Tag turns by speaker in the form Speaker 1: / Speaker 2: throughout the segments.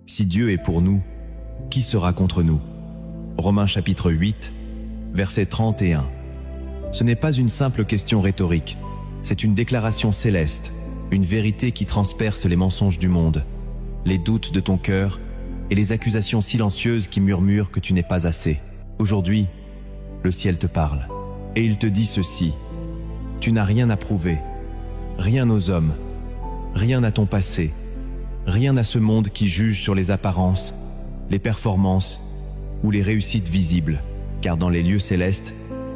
Speaker 1: Si Dieu est pour nous, qui sera contre nous? Romains chapitre 8, verset 31. Ce n'est pas une simple question rhétorique, c'est une déclaration céleste, une vérité qui transperce les mensonges du monde, les doutes de ton cœur et les accusations silencieuses qui murmurent que tu n'es pas assez. Aujourd'hui, le ciel te parle, et il te dit ceci: tu n'as rien à prouver, rien aux hommes, rien à ton passé, rien à ce monde qui juge sur les apparences, les performances ou les réussites visibles, car dans les lieux célestes,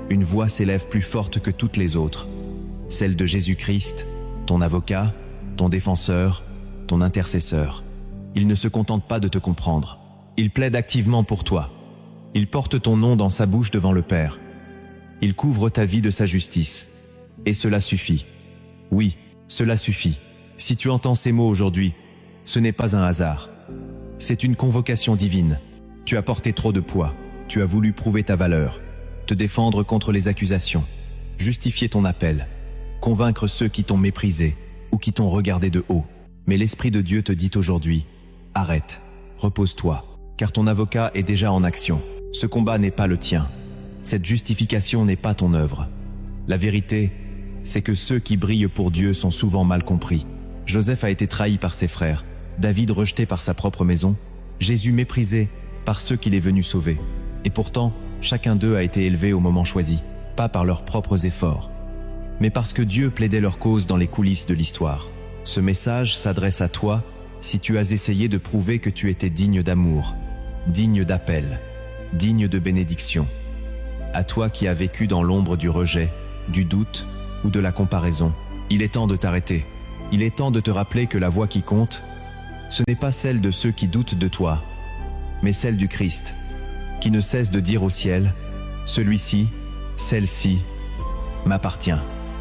Speaker 1: une voix s'élève plus forte que toutes les autres, celle de Jésus-Christ, ton avocat, ton défenseur, ton intercesseur. Il ne se contente pas de te comprendre, il plaide activement pour toi. Il porte ton nom dans sa bouche devant le Père. Il couvre ta vie de sa justice. Et cela suffit. Oui, cela suffit. Si tu entends ces mots aujourd'hui, ce n'est pas un hasard. C'est une convocation divine. Tu as porté trop de poids. Tu as voulu prouver ta valeur, te défendre contre les accusations, justifier ton appel, convaincre ceux qui t'ont méprisé ou qui t'ont regardé de haut. Mais l'Esprit de Dieu te dit aujourd'hui: arrête, repose-toi, car ton avocat est déjà en action. Ce combat n'est pas le tien. Cette justification n'est pas ton œuvre. La vérité, c'est que ceux qui brillent pour Dieu sont souvent mal compris. Joseph a été trahi par ses frères, David rejeté par sa propre maison, Jésus méprisé par ceux qu'il est venu sauver. Et pourtant, chacun d'eux a été élevé au moment choisi, pas par leurs propres efforts, mais parce que Dieu plaidait leur cause dans les coulisses de l'histoire. Ce message s'adresse à toi si tu as essayé de prouver que tu étais digne d'amour, digne d'appel, digne de bénédiction. À toi qui as vécu dans l'ombre du rejet, du doute ou de la comparaison, il est temps de t'arrêter. Il est temps de te rappeler que la voix qui compte, ce n'est pas celle de ceux qui doutent de toi, mais celle du Christ, qui ne cesse de dire au ciel: celui-ci, celle-ci, m'appartient.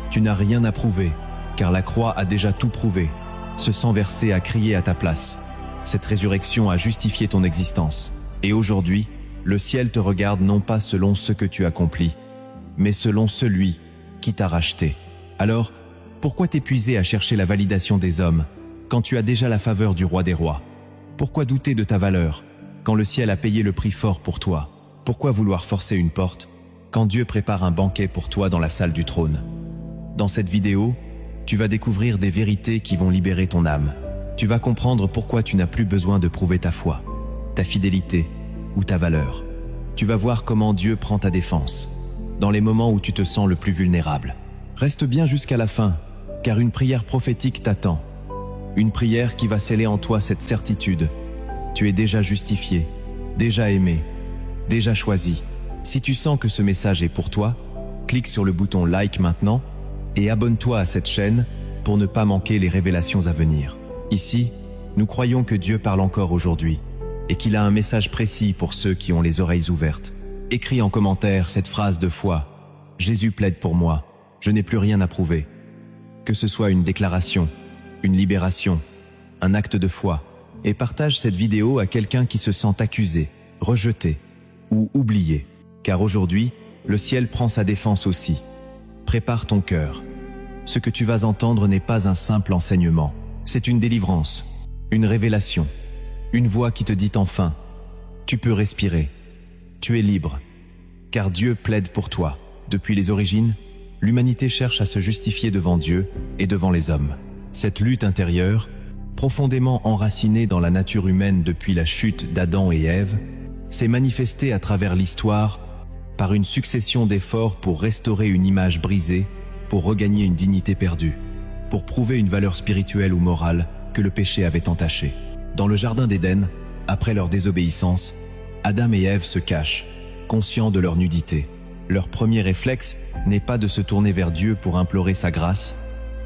Speaker 1: Tu n'as rien à prouver, car la croix a déjà tout prouvé. Ce sang versé a crié à ta place. Cette résurrection a justifié ton existence. Et aujourd'hui, le ciel te regarde non pas selon ce que tu accomplis, mais selon celui qui t'a racheté. Alors, pourquoi t'épuiser à chercher la validation des hommes, quand tu as déjà la faveur du roi des rois? Pourquoi douter de ta valeur, quand le ciel a payé le prix fort pour toi? Pourquoi vouloir forcer une porte, quand Dieu prépare un banquet pour toi dans la salle du trône? Dans cette vidéo, tu vas découvrir des vérités qui vont libérer ton âme. Tu vas comprendre pourquoi tu n'as plus besoin de prouver ta foi, ta fidélité ou ta valeur. Tu vas voir comment Dieu prend ta défense, dans les moments où tu te sens le plus vulnérable. Reste bien jusqu'à la fin, car une prière prophétique t'attend. Une prière qui va sceller en toi cette certitude: tu es déjà justifié, déjà aimé, déjà choisi. Si tu sens que ce message est pour toi, clique sur le bouton like maintenant et abonne-toi à cette chaîne pour ne pas manquer les révélations à venir. Ici, nous croyons que Dieu parle encore aujourd'hui et qu'il a un message précis pour ceux qui ont les oreilles ouvertes. Écris en commentaire cette phrase de foi: Jésus plaide pour moi, je n'ai plus rien à prouver. Que ce soit une déclaration, une libération, un acte de foi, et partage cette vidéo à quelqu'un qui se sent accusé, rejeté ou oublié, car aujourd'hui, le ciel prend sa défense aussi. Prépare ton cœur. Ce que tu vas entendre n'est pas un simple enseignement, c'est une délivrance, une révélation, une voix qui te dit enfin: tu peux respirer, tu es libre, car Dieu plaide pour toi. Depuis les origines, l'humanité cherche à se justifier devant Dieu et devant les hommes. Cette lutte intérieure, profondément enracinée dans la nature humaine depuis la chute d'Adam et Ève, s'est manifestée à travers l'histoire par une succession d'efforts pour restaurer une image brisée, pour regagner une dignité perdue, pour prouver une valeur spirituelle ou morale que le péché avait entachée. Dans le jardin d'Éden, après leur désobéissance, Adam et Ève se cachent, conscients de leur nudité. Leur premier réflexe n'est pas de se tourner vers Dieu pour implorer sa grâce,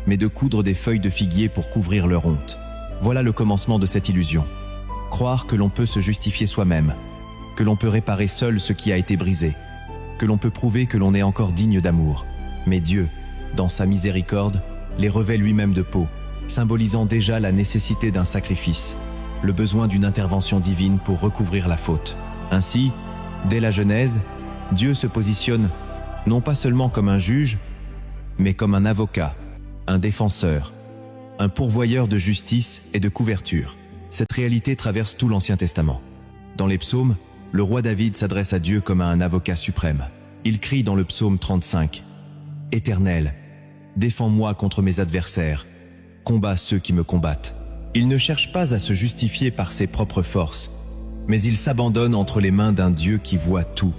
Speaker 1: mais de coudre des feuilles de figuier pour couvrir leur honte. Voilà le commencement de cette illusion. Croire que l'on peut se justifier soi-même, que l'on peut réparer seul ce qui a été brisé, que l'on peut prouver que l'on est encore digne d'amour. Mais Dieu, dans sa miséricorde, les revêt lui-même de peau, symbolisant déjà la nécessité d'un sacrifice, le besoin d'une intervention divine pour recouvrir la faute. Ainsi, dès la Genèse, Dieu se positionne non pas seulement comme un juge, mais comme un avocat, un défenseur, un pourvoyeur de justice et de couverture. Cette réalité traverse tout l'Ancien Testament. Dans les psaumes, le roi David s'adresse à Dieu comme à un avocat suprême. Il crie dans le psaume 35 « Éternel, défends-moi contre mes adversaires, combat ceux qui me combattent. » Il ne cherche pas à se justifier par ses propres forces, mais il s'abandonne entre les mains d'un Dieu qui voit tout,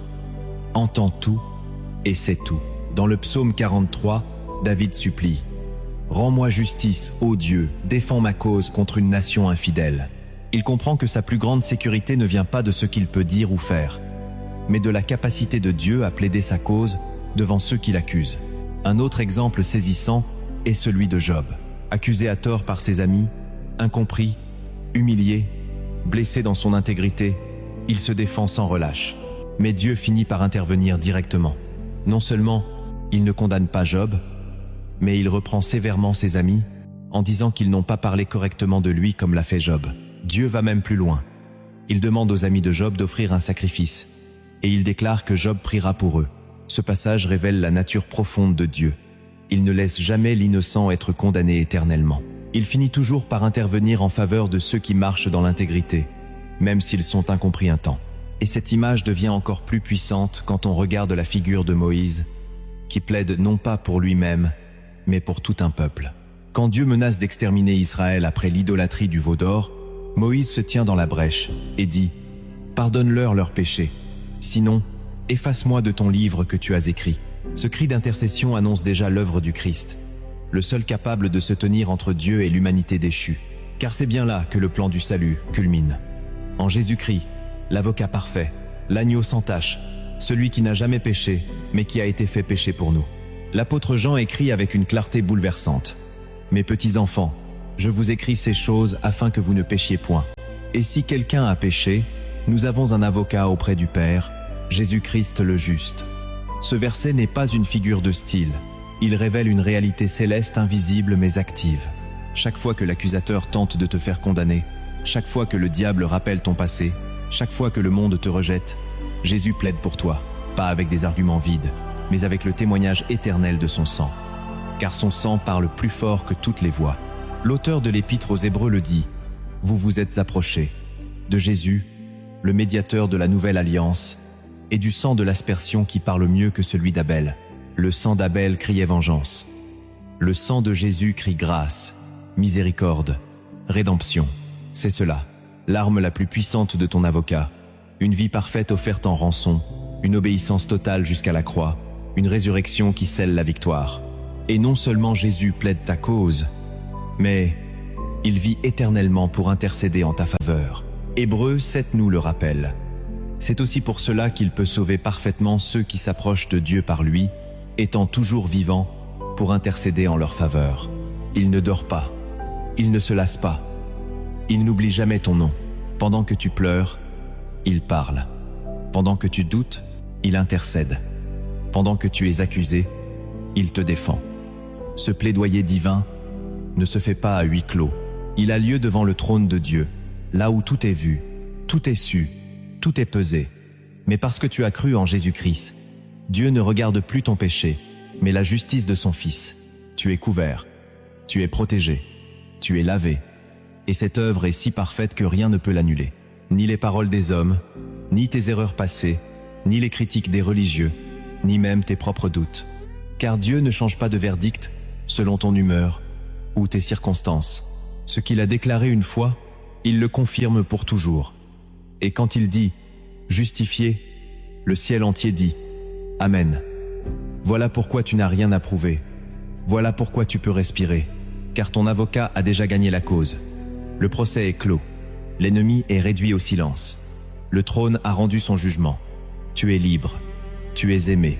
Speaker 1: entend tout et sait tout. Dans le psaume 43, David supplie « Rends-moi justice, ô Dieu, défends ma cause contre une nation infidèle. » Il comprend que sa plus grande sécurité ne vient pas de ce qu'il peut dire ou faire, mais de la capacité de Dieu à plaider sa cause devant ceux qui l'accusent. Un autre exemple saisissant est celui de Job. Accusé à tort par ses amis, incompris, humilié, blessé dans son intégrité, il se défend sans relâche. Mais Dieu finit par intervenir directement. Non seulement il ne condamne pas Job, mais il reprend sévèrement ses amis en disant qu'ils n'ont pas parlé correctement de lui comme l'a fait Job. Dieu va même plus loin. Il demande aux amis de Job d'offrir un sacrifice, et il déclare que Job priera pour eux. Ce passage révèle la nature profonde de Dieu. Il ne laisse jamais l'innocent être condamné éternellement. Il finit toujours par intervenir en faveur de ceux qui marchent dans l'intégrité, même s'ils sont incompris un temps. Et cette image devient encore plus puissante quand on regarde la figure de Moïse, qui plaide non pas pour lui-même, mais pour tout un peuple. Quand Dieu menace d'exterminer Israël après l'idolâtrie du veau d'or, Moïse se tient dans la brèche et dit « Pardonne-leur leurs péchés, sinon, efface-moi de ton livre que tu as écrit. » Ce cri d'intercession annonce déjà l'œuvre du Christ, le seul capable de se tenir entre Dieu et l'humanité déchue. Car c'est bien là que le plan du salut culmine. En Jésus-Christ, l'avocat parfait, l'agneau sans tache, celui qui n'a jamais péché, mais qui a été fait pécher pour nous. L'apôtre Jean écrit avec une clarté bouleversante « Mes petits enfants, je vous écris ces choses afin que vous ne péchiez point. Et si quelqu'un a péché, nous avons un avocat auprès du Père, Jésus-Christ le juste. » Ce verset n'est pas une figure de style. Il révèle une réalité céleste invisible mais active. Chaque fois que l'accusateur tente de te faire condamner, chaque fois que le diable rappelle ton passé, chaque fois que le monde te rejette, Jésus plaide pour toi, pas avec des arguments vides, mais avec le témoignage éternel de son sang. Car son sang parle plus fort que toutes les voix. L'auteur de l'Épître aux Hébreux le dit « Vous vous êtes approchés de Jésus, le médiateur de la nouvelle alliance, et du sang de l'aspersion qui parle mieux que celui d'Abel. Le sang d'Abel criait vengeance. Le sang de Jésus crie grâce, miséricorde, rédemption. C'est cela, l'arme la plus puissante de ton avocat. Une vie parfaite offerte en rançon, une obéissance totale jusqu'à la croix, une résurrection qui scelle la victoire. Et non seulement Jésus plaide ta cause, mais il vit éternellement pour intercéder en ta faveur. Hébreux 7 nous le rappelle. C'est aussi pour cela qu'il peut sauver parfaitement ceux qui s'approchent de Dieu par lui, étant toujours vivant pour intercéder en leur faveur. Il ne dort pas, il ne se lasse pas, il n'oublie jamais ton nom. Pendant que tu pleures, il parle. Pendant que tu doutes, il intercède. Pendant que tu es accusé, il te défend. Ce plaidoyer divin ne se fait pas à huis clos. Il a lieu devant le trône de Dieu, là où tout est vu, tout est su, tout est pesé. Mais parce que tu as cru en Jésus-Christ, Dieu ne regarde plus ton péché, mais la justice de son Fils. Tu es couvert, tu es protégé, tu es lavé. Et cette œuvre est si parfaite que rien ne peut l'annuler. Ni les paroles des hommes, ni tes erreurs passées, ni les critiques des religieux, ni même tes propres doutes. Car Dieu ne change pas de verdict selon ton humeur ou tes circonstances. Ce qu'il a déclaré une fois, il le confirme pour toujours. Et quand il dit « justifié », le ciel entier dit « Amen ». Voilà pourquoi tu n'as rien à prouver. Voilà pourquoi tu peux respirer, car ton avocat a déjà gagné la cause. Le procès est clos. L'ennemi est réduit au silence. Le trône a rendu son jugement. Tu es libre. Tu es aimé.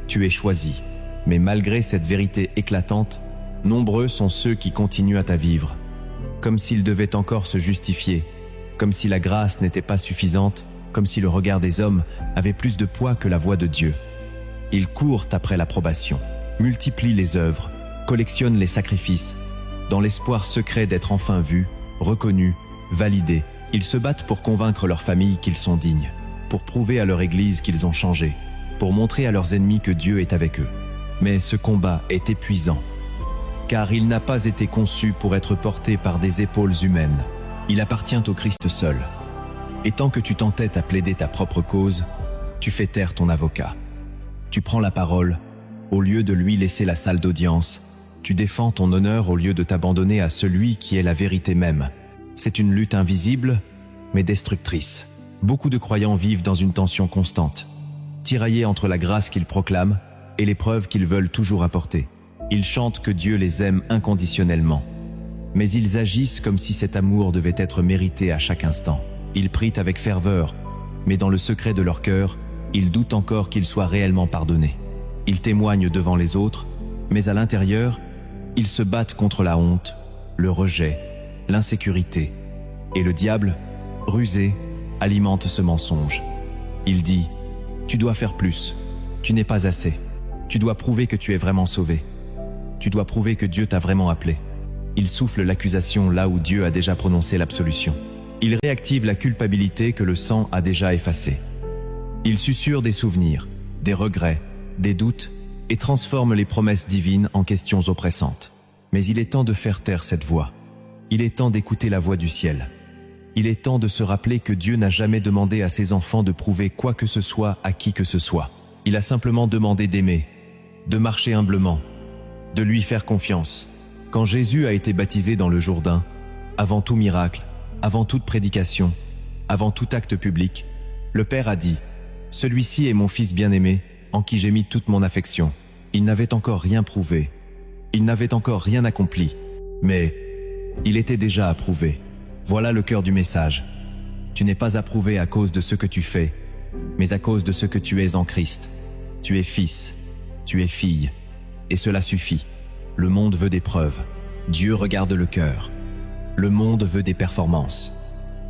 Speaker 1: Tu es choisi. Mais malgré cette vérité éclatante, nombreux sont ceux qui continuent à ta vivre. Comme s'ils devaient encore se justifier, comme si la grâce n'était pas suffisante, comme si le regard des hommes avait plus de poids que la voix de Dieu. Ils courent après l'approbation, multiplient les œuvres, collectionnent les sacrifices, dans l'espoir secret d'être enfin vus, reconnus, validés. Ils se battent pour convaincre leur famille qu'ils sont dignes, pour prouver à leur église qu'ils ont changé, pour montrer à leurs ennemis que Dieu est avec eux. Mais ce combat est épuisant, car il n'a pas été conçu pour être porté par des épaules humaines. Il appartient au Christ seul. Et tant que tu t'entêtes à plaider ta propre cause, tu fais taire ton avocat. Tu prends la parole, au lieu de lui laisser la salle d'audience. Tu défends ton honneur au lieu de t'abandonner à celui qui est la vérité même. C'est une lutte invisible, mais destructrice. Beaucoup de croyants vivent dans une tension constante, tiraillés entre la grâce qu'ils proclament et les preuves qu'ils veulent toujours apporter. Ils chantent que Dieu les aime inconditionnellement, mais ils agissent comme si cet amour devait être mérité à chaque instant. Ils prient avec ferveur, mais dans le secret de leur cœur, ils doutent encore qu'ils soient réellement pardonnés. Ils témoignent devant les autres, mais à l'intérieur, ils se battent contre la honte, le rejet, l'insécurité. Et le diable, rusé, alimente ce mensonge. Il dit « Tu dois faire plus, tu n'es pas assez. Tu dois prouver que tu es vraiment sauvé. Tu dois prouver que Dieu t'a vraiment appelé. » Il souffle l'accusation là où Dieu a déjà prononcé l'absolution. Il réactive la culpabilité que le sang a déjà effacée. Il susurre des souvenirs, des regrets, des doutes et transforme les promesses divines en questions oppressantes. Mais il est temps de faire taire cette voix. Il est temps d'écouter la voix du ciel. Il est temps de se rappeler que Dieu n'a jamais demandé à ses enfants de prouver quoi que ce soit à qui que ce soit. Il a simplement demandé d'aimer, de marcher humblement, de lui faire confiance. Quand Jésus a été baptisé dans le Jourdain, avant tout miracle, avant toute prédication, avant tout acte public, le Père a dit « Celui-ci est mon Fils bien-aimé, en qui j'ai mis toute mon affection. » Il n'avait encore rien prouvé. Il n'avait encore rien accompli. Mais il était déjà approuvé. Voilà le cœur du message. Tu n'es pas approuvé à cause de ce que tu fais, mais à cause de ce que tu es en Christ. Tu es fils, tu es fille, et cela suffit. Le monde veut des preuves. Dieu regarde le cœur. Le monde veut des performances.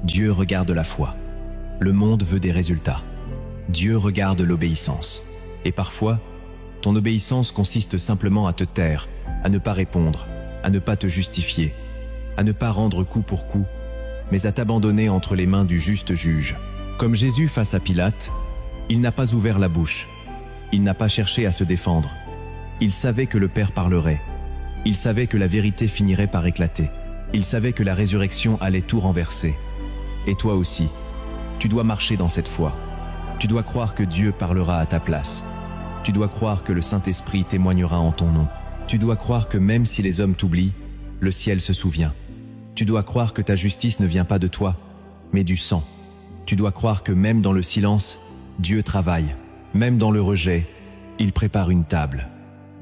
Speaker 1: Dieu regarde la foi. Le monde veut des résultats. Dieu regarde l'obéissance. Et parfois, ton obéissance consiste simplement à te taire, à ne pas répondre, à ne pas te justifier, à ne pas rendre coup pour coup, mais à t'abandonner entre les mains du juste juge. Comme Jésus face à Pilate, il n'a pas ouvert la bouche. Il n'a pas cherché à se défendre. Il savait que le Père parlerait. Il savait que la vérité finirait par éclater. Il savait que la résurrection allait tout renverser. Et toi aussi, tu dois marcher dans cette foi. Tu dois croire que Dieu parlera à ta place. Tu dois croire que le Saint-Esprit témoignera en ton nom. Tu dois croire que même si les hommes t'oublient, le ciel se souvient. Tu dois croire que ta justice ne vient pas de toi, mais du sang. Tu dois croire que même dans le silence, Dieu travaille. Même dans le rejet, il prépare une table.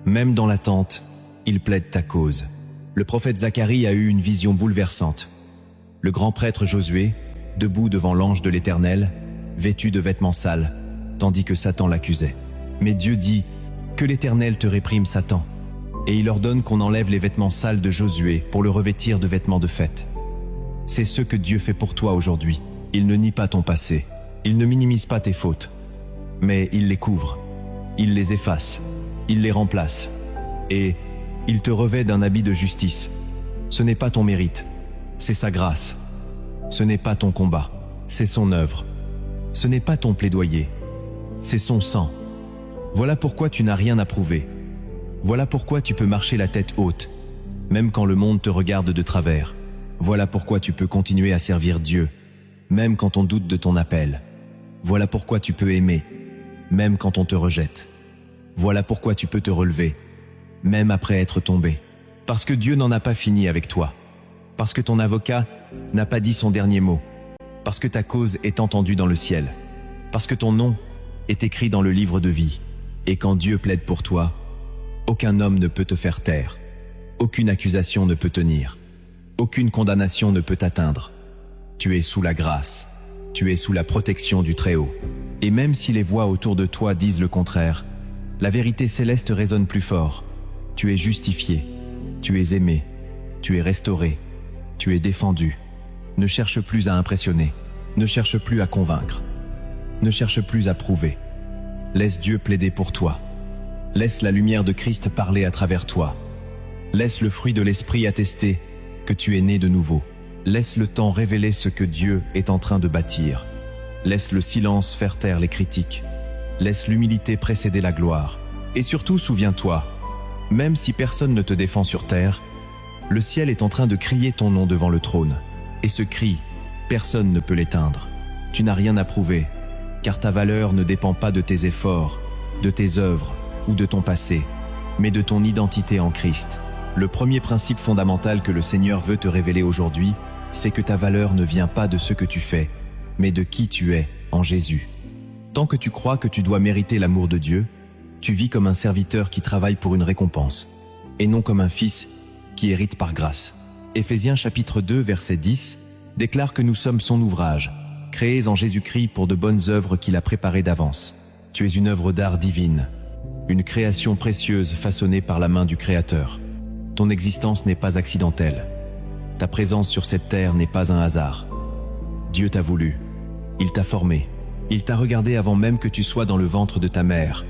Speaker 1: Même dans l'attente, il plaide ta cause. Le prophète Zacharie a eu une vision bouleversante. Le grand prêtre Josué, debout devant l'ange de l'Éternel, vêtu de vêtements sales, tandis que Satan l'accusait. Mais Dieu dit « Que l'Éternel te réprime, Satan !» Et il ordonne qu'on enlève les vêtements sales de Josué pour le revêtir de vêtements de fête. C'est ce que Dieu fait pour toi aujourd'hui. Il ne nie pas ton passé. Il ne minimise pas tes fautes. Mais il les couvre. Il les efface. Il les remplace. Et il te revêt d'un habit de justice. Ce n'est pas ton mérite. C'est sa grâce. Ce n'est pas ton combat. C'est son œuvre. Ce n'est pas ton plaidoyer. C'est son sang. Voilà pourquoi tu n'as rien à prouver. Voilà pourquoi tu peux marcher la tête haute, même quand le monde te regarde de travers. Voilà pourquoi tu peux continuer à servir Dieu, même quand on doute de ton appel. Voilà pourquoi tu peux aimer, même quand on te rejette. Voilà pourquoi tu peux te relever, même après être tombé. Parce que Dieu n'en a pas fini avec toi. Parce que ton avocat n'a pas dit son dernier mot. Parce que ta cause est entendue dans le ciel. Parce que ton nom est écrit dans le livre de vie. Et quand Dieu plaide pour toi, aucun homme ne peut te faire taire. Aucune accusation ne peut tenir. Aucune condamnation ne peut t'atteindre. Tu es sous la grâce. Tu es sous la protection du Très-Haut. Et même si les voix autour de toi disent le contraire, la vérité céleste résonne plus fort. Tu es justifié. Tu es aimé. Tu es restauré. Tu es défendu. Ne cherche plus à impressionner. Ne cherche plus à convaincre. Ne cherche plus à prouver. Laisse Dieu plaider pour toi. Laisse la lumière de Christ parler à travers toi. Laisse le fruit de l'Esprit attester que tu es né de nouveau. Laisse le temps révéler ce que Dieu est en train de bâtir. Laisse le silence faire taire les critiques. Laisse l'humilité précéder la gloire. Et surtout, souviens-toi, même si personne ne te défend sur terre, le ciel est en train de crier ton nom devant le trône. Et ce cri, personne ne peut l'éteindre. Tu n'as rien à prouver, car ta valeur ne dépend pas de tes efforts, de tes œuvres ou de ton passé, mais de ton identité en Christ. Le premier principe fondamental que le Seigneur veut te révéler aujourd'hui, c'est que ta valeur ne vient pas de ce que tu fais, mais de qui tu es en Jésus. Tant que tu crois que tu dois mériter l'amour de Dieu, tu vis comme un serviteur qui travaille pour une récompense, et non comme un fils qui hérite par grâce. Éphésiens chapitre 2 verset 10 déclare que nous sommes son ouvrage, créés en Jésus-Christ pour de bonnes œuvres qu'il a préparées d'avance. Tu es une œuvre d'art divine, une création précieuse façonnée par la main du Créateur. Ton existence n'est pas accidentelle. Ta présence sur cette terre n'est pas un hasard. Dieu t'a voulu. Il t'a formé. Il t'a regardé avant même que tu sois dans le ventre de ta mère.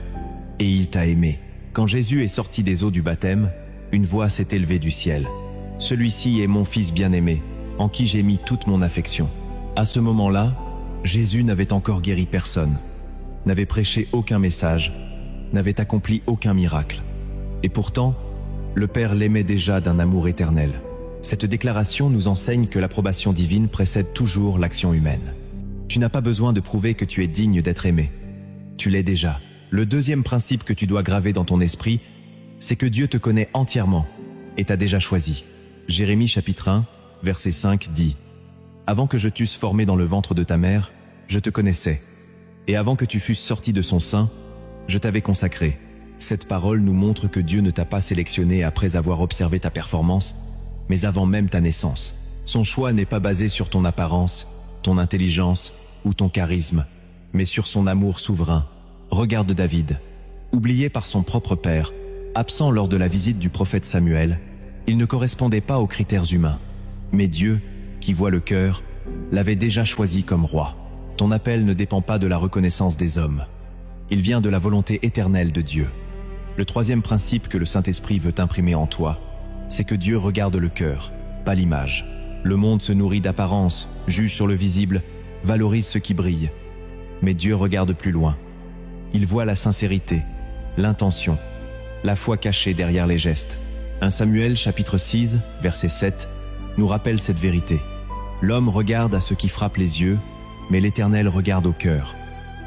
Speaker 1: Et il t'a aimé. Quand Jésus est sorti des eaux du baptême, une voix s'est élevée du ciel. « Celui-ci est mon Fils bien-aimé, en qui j'ai mis toute mon affection. » À ce moment-là, Jésus n'avait encore guéri personne, n'avait prêché aucun message, n'avait accompli aucun miracle. Et pourtant, le Père l'aimait déjà d'un amour éternel. Cette déclaration nous enseigne que l'approbation divine précède toujours l'action humaine. Tu n'as pas besoin de prouver que tu es digne d'être aimé. Tu l'es déjà. Le deuxième principe que tu dois graver dans ton esprit, c'est que Dieu te connaît entièrement et t'a déjà choisi. Jérémie chapitre 1, verset 5 dit « Avant que je t'eusse formé dans le ventre de ta mère, je te connaissais. Et avant que tu fusses sorti de son sein, je t'avais consacré. » Cette parole nous montre que Dieu ne t'a pas sélectionné après avoir observé ta performance, mais avant même ta naissance. Son choix n'est pas basé sur ton apparence, ton intelligence ou ton charisme, mais sur son amour souverain. Regarde David. Oublié par son propre père, absent lors de la visite du prophète Samuel, il ne correspondait pas aux critères humains. Mais Dieu, qui voit le cœur, l'avait déjà choisi comme roi. Ton appel ne dépend pas de la reconnaissance des hommes. Il vient de la volonté éternelle de Dieu. Le troisième principe que le Saint-Esprit veut imprimer en toi, c'est que Dieu regarde le cœur, pas l'image. Le monde se nourrit d'apparence, juge sur le visible, valorise ce qui brille. Mais Dieu regarde plus loin. Il voit la sincérité, l'intention, la foi cachée derrière les gestes. 1 Samuel chapitre 6, verset 7, nous rappelle cette vérité. L'homme regarde à ce qui frappe les yeux, mais l'Éternel regarde au cœur.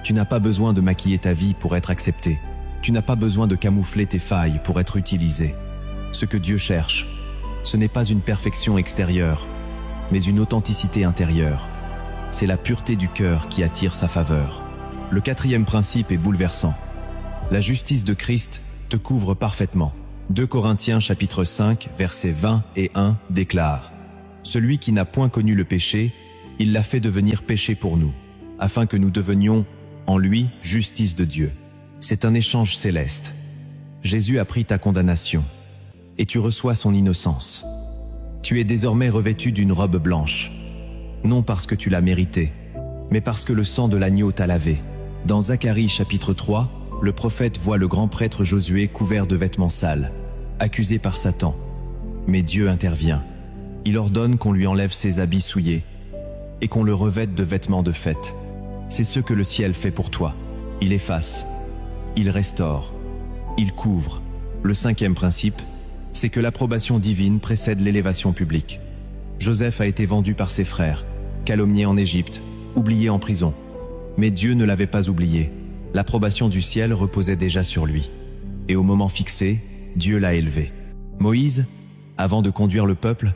Speaker 1: Tu n'as pas besoin de maquiller ta vie pour être accepté. Tu n'as pas besoin de camoufler tes failles pour être utilisé. Ce que Dieu cherche, ce n'est pas une perfection extérieure, mais une authenticité intérieure. C'est la pureté du cœur qui attire sa faveur. Le quatrième principe est bouleversant. La justice de Christ te couvre parfaitement. 2 Corinthiens chapitre 5, versets 20 et 1 déclare « Celui qui n'a point connu le péché, il l'a fait devenir péché pour nous, afin que nous devenions en lui justice de Dieu. » C'est un échange céleste. Jésus a pris ta condamnation, et tu reçois son innocence. Tu es désormais revêtu d'une robe blanche, non parce que tu l'as mérité, mais parce que le sang de l'agneau t'a lavé. Dans Zacharie chapitre 3, le prophète voit le grand prêtre Josué couvert de vêtements sales, accusé par Satan. Mais Dieu intervient. Il ordonne qu'on lui enlève ses habits souillés et qu'on le revête de vêtements de fête. C'est ce que le ciel fait pour toi. Il efface, il restaure, il couvre. Le cinquième principe, c'est que l'approbation divine précède l'élévation publique. Joseph a été vendu par ses frères, calomnié en Égypte, oublié en prison. Mais Dieu ne l'avait pas oublié. L'approbation du ciel reposait déjà sur lui. Et au moment fixé, Dieu l'a élevé. Moïse, avant de conduire le peuple,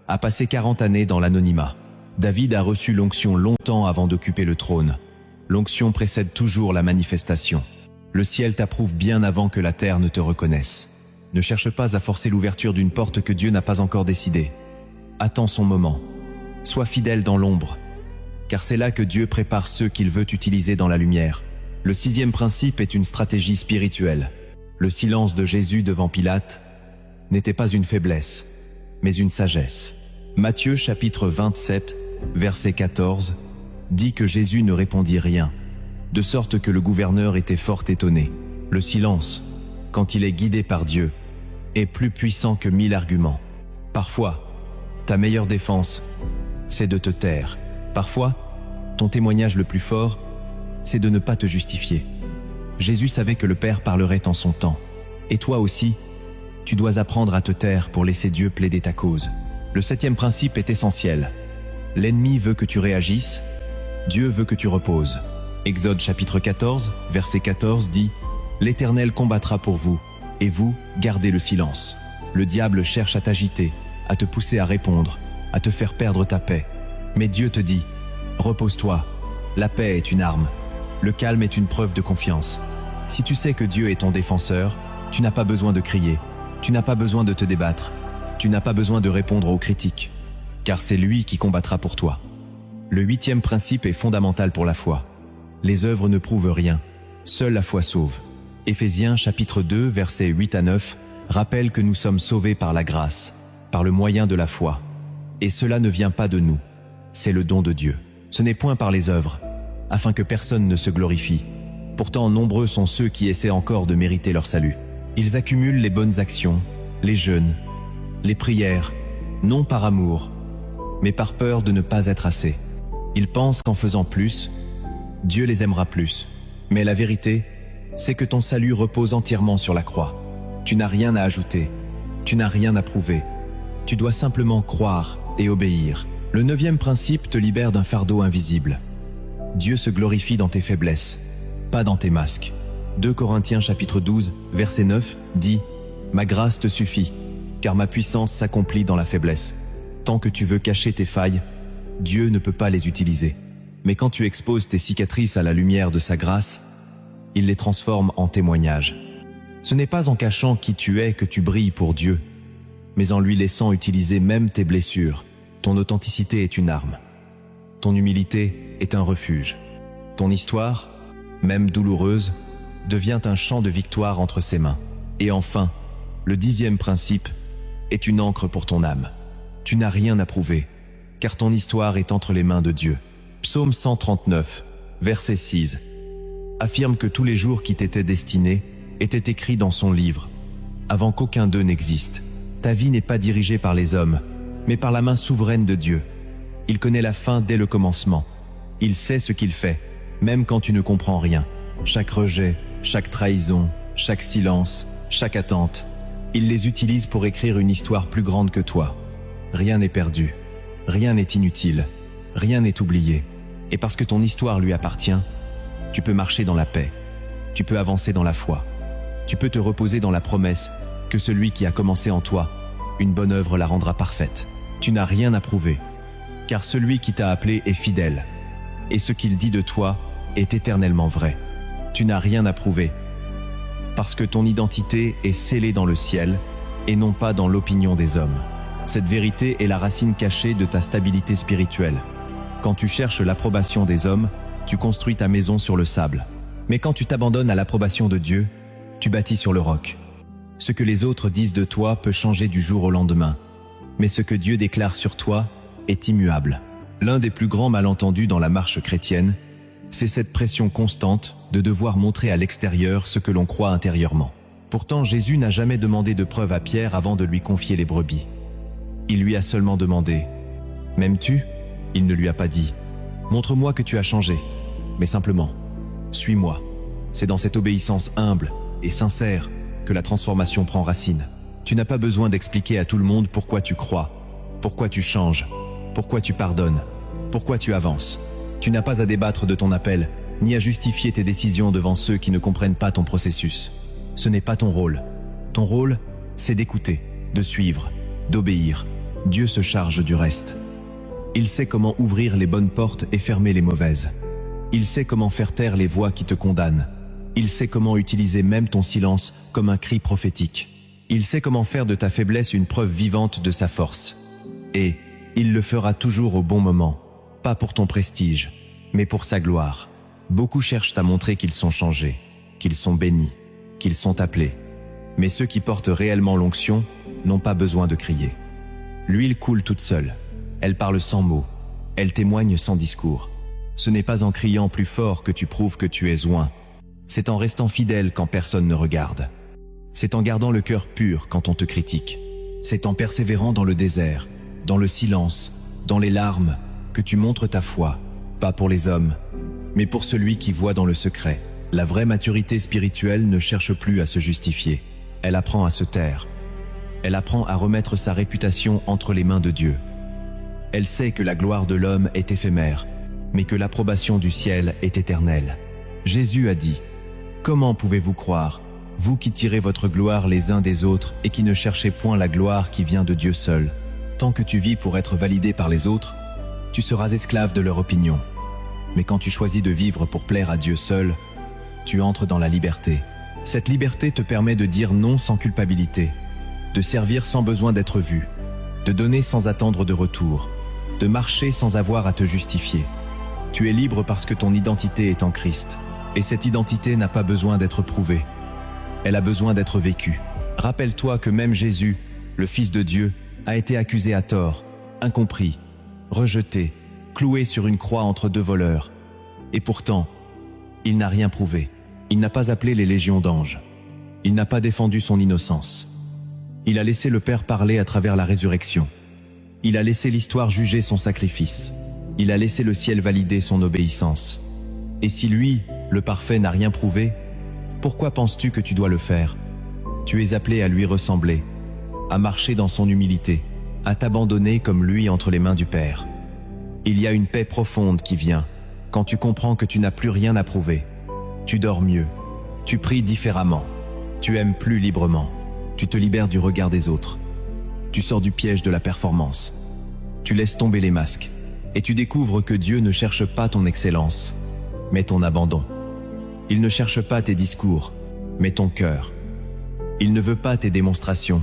Speaker 1: a passé 40 années dans l'anonymat. David a reçu l'onction longtemps avant d'occuper le trône. L'onction précède toujours la manifestation. Le ciel t'approuve bien avant que la terre ne te reconnaisse. Ne cherche pas à forcer l'ouverture d'une porte que Dieu n'a pas encore décidée. Attends son moment. Sois fidèle dans l'ombre, car c'est là que Dieu prépare ceux qu'il veut utiliser dans la lumière. Le sixième principe est une stratégie spirituelle. Le silence de Jésus devant Pilate n'était pas une faiblesse, mais une sagesse. Matthieu chapitre 27, verset 14, dit que Jésus ne répondit rien, de sorte que le gouverneur était fort étonné. Le silence, quand il est guidé par Dieu, est plus puissant que 1000 arguments. Parfois, ta meilleure défense, c'est de te taire. Parfois, ton témoignage le plus fort, c'est de ne pas te justifier. Jésus savait que le Père parlerait en son temps. Et toi aussi, tu dois apprendre à te taire pour laisser Dieu plaider ta cause. Le septième principe est essentiel. L'ennemi veut que tu réagisses, Dieu veut que tu reposes. Exode chapitre 14, verset 14 dit « L'Éternel combattra pour vous, et vous, gardez le silence. » Le diable cherche à t'agiter, à te pousser à répondre, à te faire perdre ta paix. Mais Dieu te dit « Repose-toi, la paix est une arme, le calme est une preuve de confiance. » Si tu sais que Dieu est ton défenseur, tu n'as pas besoin de crier, tu n'as pas besoin de te débattre, tu n'as pas besoin de répondre aux critiques, car c'est lui qui combattra pour toi. Le 8e principe est fondamental pour la foi. Les œuvres ne prouvent rien, seule la foi sauve. Éphésiens chapitre 2, versets 8 à 9, rappelle que nous sommes sauvés par la grâce, par le moyen de la foi. Et cela ne vient pas de nous, c'est le don de Dieu. Ce n'est point par les œuvres, afin que personne ne se glorifie. Pourtant, nombreux sont ceux qui essaient encore de mériter leur salut. Ils accumulent les bonnes actions, les jeûnes, les prières, non par amour, mais par peur de ne pas être assez. Ils pensent qu'en faisant plus, Dieu les aimera plus. Mais la vérité, c'est que ton salut repose entièrement sur la croix. Tu n'as rien à ajouter, tu n'as rien à prouver. Tu dois simplement croire et obéir. Le 9e principe te libère d'un fardeau invisible. Dieu se glorifie dans tes faiblesses, pas dans tes masques. 2 Corinthiens chapitre 12, verset 9 dit « Ma grâce te suffit, car ma puissance s'accomplit dans la faiblesse. » Tant que tu veux cacher tes failles, Dieu ne peut pas les utiliser. Mais quand tu exposes tes cicatrices à la lumière de sa grâce, il les transforme en témoignages. Ce n'est pas en cachant qui tu es que tu brilles pour Dieu, mais en lui laissant utiliser même tes blessures. Ton authenticité est une arme. Ton humilité est un refuge. Ton histoire, même douloureuse, devient un champ de victoire entre ses mains. Et enfin, le 10e principe est une ancre pour ton âme. Tu n'as rien à prouver, car ton histoire est entre les mains de Dieu. Psaume 139, verset 6, affirme que tous les jours qui t'étaient destinés étaient écrits dans son livre, avant qu'aucun d'eux n'existe. Ta vie n'est pas dirigée par les hommes, mais par la main souveraine de Dieu. Il connaît la fin dès le commencement. Il sait ce qu'il fait, même quand tu ne comprends rien. Chaque rejet, chaque trahison, chaque silence, chaque attente, il les utilise pour écrire une histoire plus grande que toi. Rien n'est perdu, rien n'est inutile, rien n'est oublié. Et parce que ton histoire lui appartient, tu peux marcher dans la paix, tu peux avancer dans la foi, tu peux te reposer dans la promesse que celui qui a commencé en toi, une bonne œuvre la rendra parfaite. Tu n'as rien à prouver, car celui qui t'a appelé est fidèle, et ce qu'il dit de toi est éternellement vrai. Tu n'as rien à prouver, parce que ton identité est scellée dans le ciel et non pas dans l'opinion des hommes. Cette vérité est la racine cachée de ta stabilité spirituelle. Quand tu cherches l'approbation des hommes, tu construis ta maison sur le sable. Mais quand tu t'abandonnes à l'approbation de Dieu, tu bâtis sur le roc. Ce que les autres disent de toi peut changer du jour au lendemain, mais ce que Dieu déclare sur toi est immuable. L'un des plus grands malentendus dans la marche chrétienne, c'est cette pression constante de devoir montrer à l'extérieur ce que l'on croit intérieurement. Pourtant, Jésus n'a jamais demandé de preuve à Pierre avant de lui confier les brebis. Il lui a seulement demandé « M'aimes-tu » Il ne lui a pas dit « Montre-moi que tu as changé », mais simplement « Suis-moi ». C'est dans cette obéissance humble et sincère que la transformation prend racine. Tu n'as pas besoin d'expliquer à tout le monde pourquoi tu crois, pourquoi tu changes, pourquoi tu pardonnes, pourquoi tu avances. Tu n'as pas à débattre de ton appel, ni à justifier tes décisions devant ceux qui ne comprennent pas ton processus. Ce n'est pas ton rôle. Ton rôle, c'est d'écouter, de suivre, d'obéir. Dieu se charge du reste. Il sait comment ouvrir les bonnes portes et fermer les mauvaises. Il sait comment faire taire les voix qui te condamnent. Il sait comment utiliser même ton silence comme un cri prophétique. Il sait comment faire de ta faiblesse une preuve vivante de sa force. Et il le fera toujours au bon moment, pas pour ton prestige, mais pour sa gloire. Beaucoup cherchent à montrer qu'ils sont changés, qu'ils sont bénis, qu'ils sont appelés. Mais ceux qui portent réellement l'onction n'ont pas besoin de crier. L'huile coule toute seule. Elle parle sans mots. Elle témoigne sans discours. Ce n'est pas en criant plus fort que tu prouves que tu es oint. C'est en restant fidèle quand personne ne regarde. C'est en gardant le cœur pur quand on te critique. C'est en persévérant dans le désert, dans le silence, dans les larmes, que tu montres ta foi, pas pour les hommes, mais pour celui qui voit dans le secret. La vraie maturité spirituelle ne cherche plus à se justifier. Elle apprend à se taire. Elle apprend à remettre sa réputation entre les mains de Dieu. Elle sait que la gloire de l'homme est éphémère, mais que l'approbation du ciel est éternelle. Jésus a dit, « Comment pouvez-vous croire, vous qui tirez votre gloire les uns des autres et qui ne cherchez point la gloire qui vient de Dieu seul? Tant que tu vis pour être validé par les autres, tu seras esclave de leur opinion. Mais quand tu choisis de vivre pour plaire à Dieu seul, tu entres dans la liberté. Cette liberté te permet de dire non sans culpabilité, de servir sans besoin d'être vu, de donner sans attendre de retour, de marcher sans avoir à te justifier. Tu es libre parce que ton identité est en Christ. Et cette identité n'a pas besoin d'être prouvée. Elle a besoin d'être vécue. Rappelle-toi que même Jésus, le Fils de Dieu, a été accusé à tort, incompris, rejeté, cloué sur une croix entre deux voleurs. Et pourtant, il n'a rien prouvé. Il n'a pas appelé les légions d'anges. Il n'a pas défendu son innocence. Il a laissé le Père parler à travers la résurrection. Il a laissé l'histoire juger son sacrifice. Il a laissé le ciel valider son obéissance. Et si lui, le parfait, n'a rien prouvé, pourquoi penses-tu que tu dois le faire? Tu es appelé à lui ressembler, à marcher dans son humilité, à t'abandonner comme lui entre les mains du Père. Il y a une paix profonde qui vient quand tu comprends que tu n'as plus rien à prouver. Tu dors mieux, tu pries différemment, tu aimes plus librement, tu te libères du regard des autres. Tu sors du piège de la performance. Tu laisses tomber les masques et tu découvres que Dieu ne cherche pas ton excellence, mais ton abandon. Il ne cherche pas tes discours, mais ton cœur. Il ne veut pas tes démonstrations,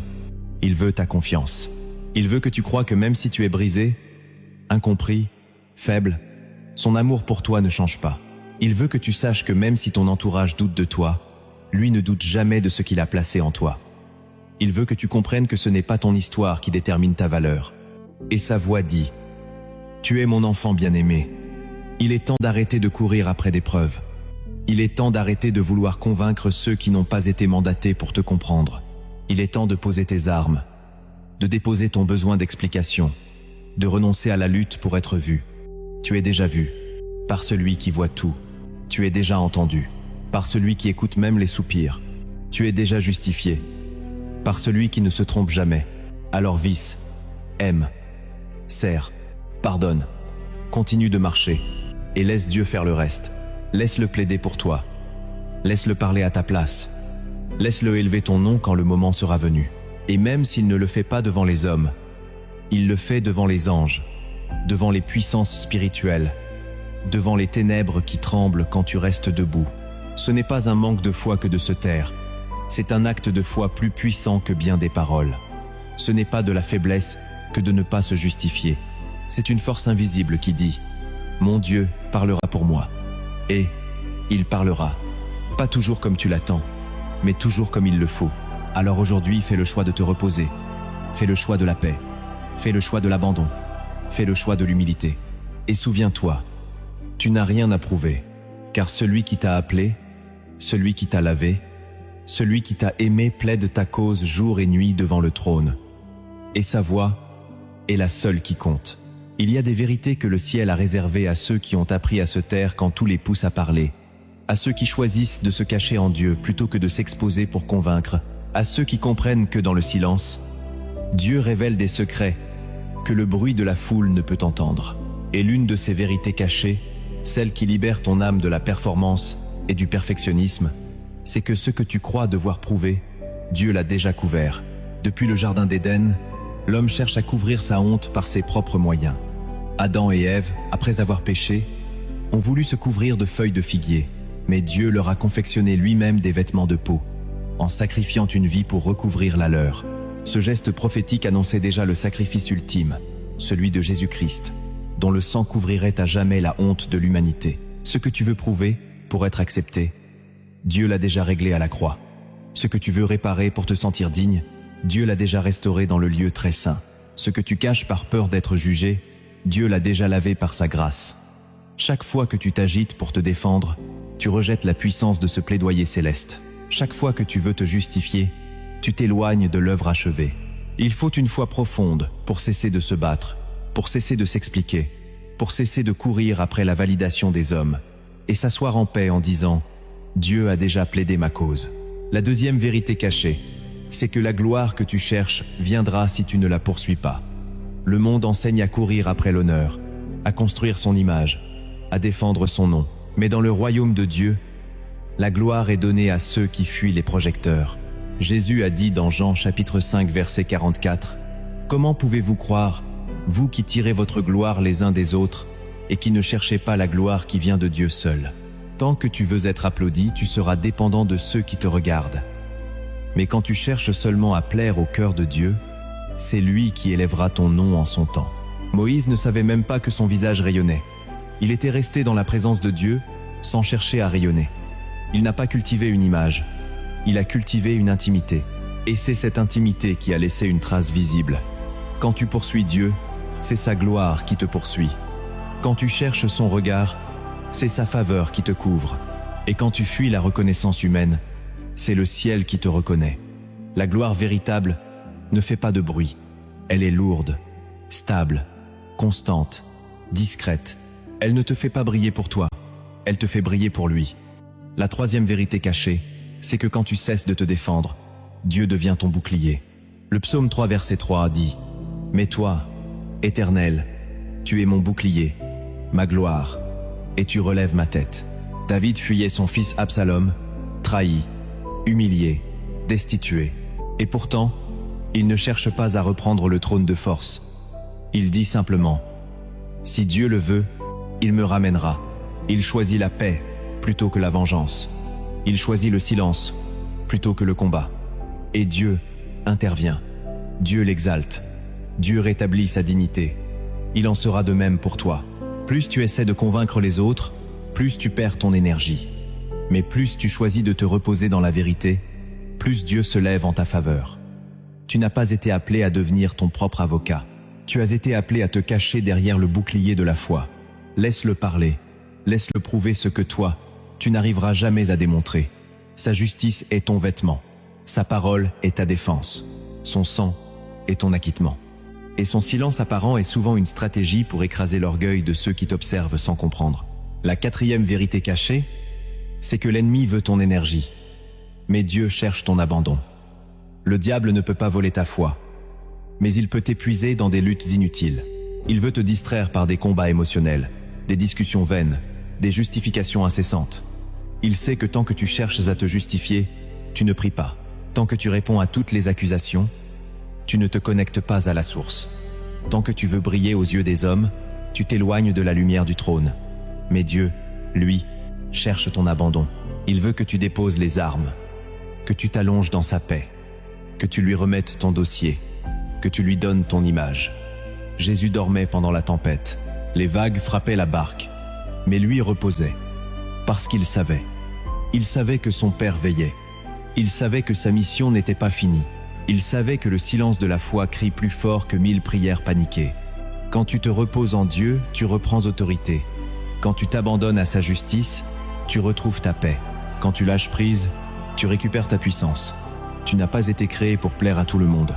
Speaker 1: il veut ta confiance. Il veut que tu crois que même si tu es brisé, incompris, faible, son amour pour toi ne change pas. Il veut que tu saches que même si ton entourage doute de toi, lui ne doute jamais de ce qu'il a placé en toi. Il veut que tu comprennes que ce n'est pas ton histoire qui détermine ta valeur. Et sa voix dit, « Tu es mon enfant bien-aimé. Il est temps d'arrêter de courir après des preuves. Il est temps d'arrêter de vouloir convaincre ceux qui n'ont pas été mandatés pour te comprendre. Il est temps de poser tes armes, de déposer ton besoin d'explication, de renoncer à la lutte pour être vu. Tu es déjà vu, par celui qui voit tout. Tu es déjà entendu, par celui qui écoute même les soupirs. Tu es déjà justifié, par celui qui ne se trompe jamais. Alors visse, aime, sers, pardonne, continue de marcher, et laisse Dieu faire le reste. Laisse-le plaider pour toi. Laisse-le parler à ta place. Laisse-le élever ton nom quand le moment sera venu. Et même s'il ne le fait pas devant les hommes, il le fait devant les anges, devant les puissances spirituelles, devant les ténèbres qui tremblent quand tu restes debout. Ce n'est pas un manque de foi que de se taire. C'est un acte de foi plus puissant que bien des paroles. Ce n'est pas de la faiblesse que de ne pas se justifier. C'est une force invisible qui dit « Mon Dieu parlera pour moi ». Et il parlera, pas toujours comme tu l'attends, mais toujours comme il le faut. Alors aujourd'hui, fais le choix de te reposer. Fais le choix de la paix. Fais le choix de l'abandon. Fais le choix de l'humilité. Et souviens-toi, tu n'as rien à prouver, car celui qui t'a appelé, celui qui t'a lavé, celui qui t'a aimé plaide ta cause jour et nuit devant le trône. Et sa voix est la seule qui compte. Il y a des vérités que le ciel a réservées à ceux qui ont appris à se taire quand tout les pousse à parler, à ceux qui choisissent de se cacher en Dieu plutôt que de s'exposer pour convaincre, à ceux qui comprennent que dans le silence, Dieu révèle des secrets que le bruit de la foule ne peut entendre. Et l'une de ces vérités cachées, celle qui libère ton âme de la performance et du perfectionnisme, c'est que ce que tu crois devoir prouver, Dieu l'a déjà couvert. Depuis le jardin d'Éden, l'homme cherche à couvrir sa honte par ses propres moyens. Adam et Ève, après avoir péché, ont voulu se couvrir de feuilles de figuier, mais Dieu leur a confectionné lui-même des vêtements de peau, en sacrifiant une vie pour recouvrir la leur. Ce geste prophétique annonçait déjà le sacrifice ultime, celui de Jésus-Christ, dont le sang couvrirait à jamais la honte de l'humanité. Ce que tu veux prouver pour être accepté, Dieu l'a déjà réglé à la croix. Ce que tu veux réparer pour te sentir digne, Dieu l'a déjà restauré dans le lieu très saint. Ce que tu caches par peur d'être jugé, Dieu l'a déjà lavé par sa grâce. Chaque fois que tu t'agites pour te défendre, tu rejettes la puissance de ce plaidoyer céleste. Chaque fois que tu veux te justifier, tu t'éloignes de l'œuvre achevée. Il faut une foi profonde pour cesser de se battre, pour cesser de s'expliquer, pour cesser de courir après la validation des hommes, et s'asseoir en paix en disant « Dieu a déjà plaidé ma cause ». La deuxième vérité cachée, c'est que la gloire que tu cherches viendra si tu ne la poursuis pas. Le monde enseigne à courir après l'honneur, à construire son image, à défendre son nom. Mais dans le royaume de Dieu, la gloire est donnée à ceux qui fuient les projecteurs. Jésus a dit dans Jean chapitre 5 verset 44, « Comment pouvez-vous croire, vous qui tirez votre gloire les uns des autres et qui ne cherchez pas la gloire qui vient de Dieu seul? Tant que tu veux être applaudi, tu seras dépendant de ceux qui te regardent. Mais quand tu cherches seulement à plaire au cœur de Dieu, c'est lui qui élèvera ton nom en son temps. » Moïse ne savait même pas que son visage rayonnait. Il était resté dans la présence de Dieu sans chercher à rayonner. Il n'a pas cultivé une image, il a cultivé une intimité. Et c'est cette intimité qui a laissé une trace visible. Quand tu poursuis Dieu, c'est sa gloire qui te poursuit. Quand tu cherches son regard, c'est sa faveur qui te couvre. Et quand tu fuis la reconnaissance humaine, c'est le ciel qui te reconnaît. La gloire véritable ne fait pas de bruit. Elle est lourde, stable, constante, discrète. Elle ne te fait pas briller pour toi, elle te fait briller pour lui. La troisième vérité cachée, c'est que quand tu cesses de te défendre, Dieu devient ton bouclier. Le psaume 3 verset 3 dit « Mais toi, Éternel, tu es mon bouclier, ma gloire, et tu relèves ma tête. » David fuyait son fils Absalom, trahi, humilié, destitué. Et pourtant, il ne cherche pas à reprendre le trône de force. Il dit simplement « Si Dieu le veut, il me ramènera. » Il choisit la paix plutôt que la vengeance. Il choisit le silence plutôt que le combat. Et Dieu intervient. Dieu l'exalte. Dieu rétablit sa dignité. Il en sera de même pour toi. Plus tu essaies de convaincre les autres, plus tu perds ton énergie. Mais plus tu choisis de te reposer dans la vérité, plus Dieu se lève en ta faveur. Tu n'as pas été appelé à devenir ton propre avocat. Tu as été appelé à te cacher derrière le bouclier de la foi. Laisse-le parler. Laisse-le prouver ce que toi, tu n'arriveras jamais à démontrer. Sa justice est ton vêtement. Sa parole est ta défense. Son sang est ton acquittement. Et son silence apparent est souvent une stratégie pour écraser l'orgueil de ceux qui t'observent sans comprendre. La quatrième vérité cachée, c'est que l'ennemi veut ton énergie. Mais Dieu cherche ton abandon. Le diable ne peut pas voler ta foi, mais il peut t'épuiser dans des luttes inutiles. Il veut te distraire par des combats émotionnels, des discussions vaines, des justifications incessantes. Il sait que tant que tu cherches à te justifier, tu ne pries pas. Tant que tu réponds à toutes les accusations, tu ne te connectes pas à la source. Tant que tu veux briller aux yeux des hommes, tu t'éloignes de la lumière du trône. Mais Dieu, lui, cherche ton abandon. Il veut que tu déposes les armes, que tu t'allonges dans sa paix, que tu lui remettes ton dossier, que tu lui donnes ton image. Jésus dormait pendant la tempête. Les vagues frappaient la barque, mais lui reposait, parce qu'il savait. Il savait que son Père veillait. Il savait que sa mission n'était pas finie. Il savait que le silence de la foi crie plus fort que 1000 prières paniquées. Quand tu te reposes en Dieu, tu reprends autorité. Quand tu t'abandonnes à sa justice, tu retrouves ta paix. Quand tu lâches prise, tu récupères ta puissance. Tu n'as pas été créé pour plaire à tout le monde.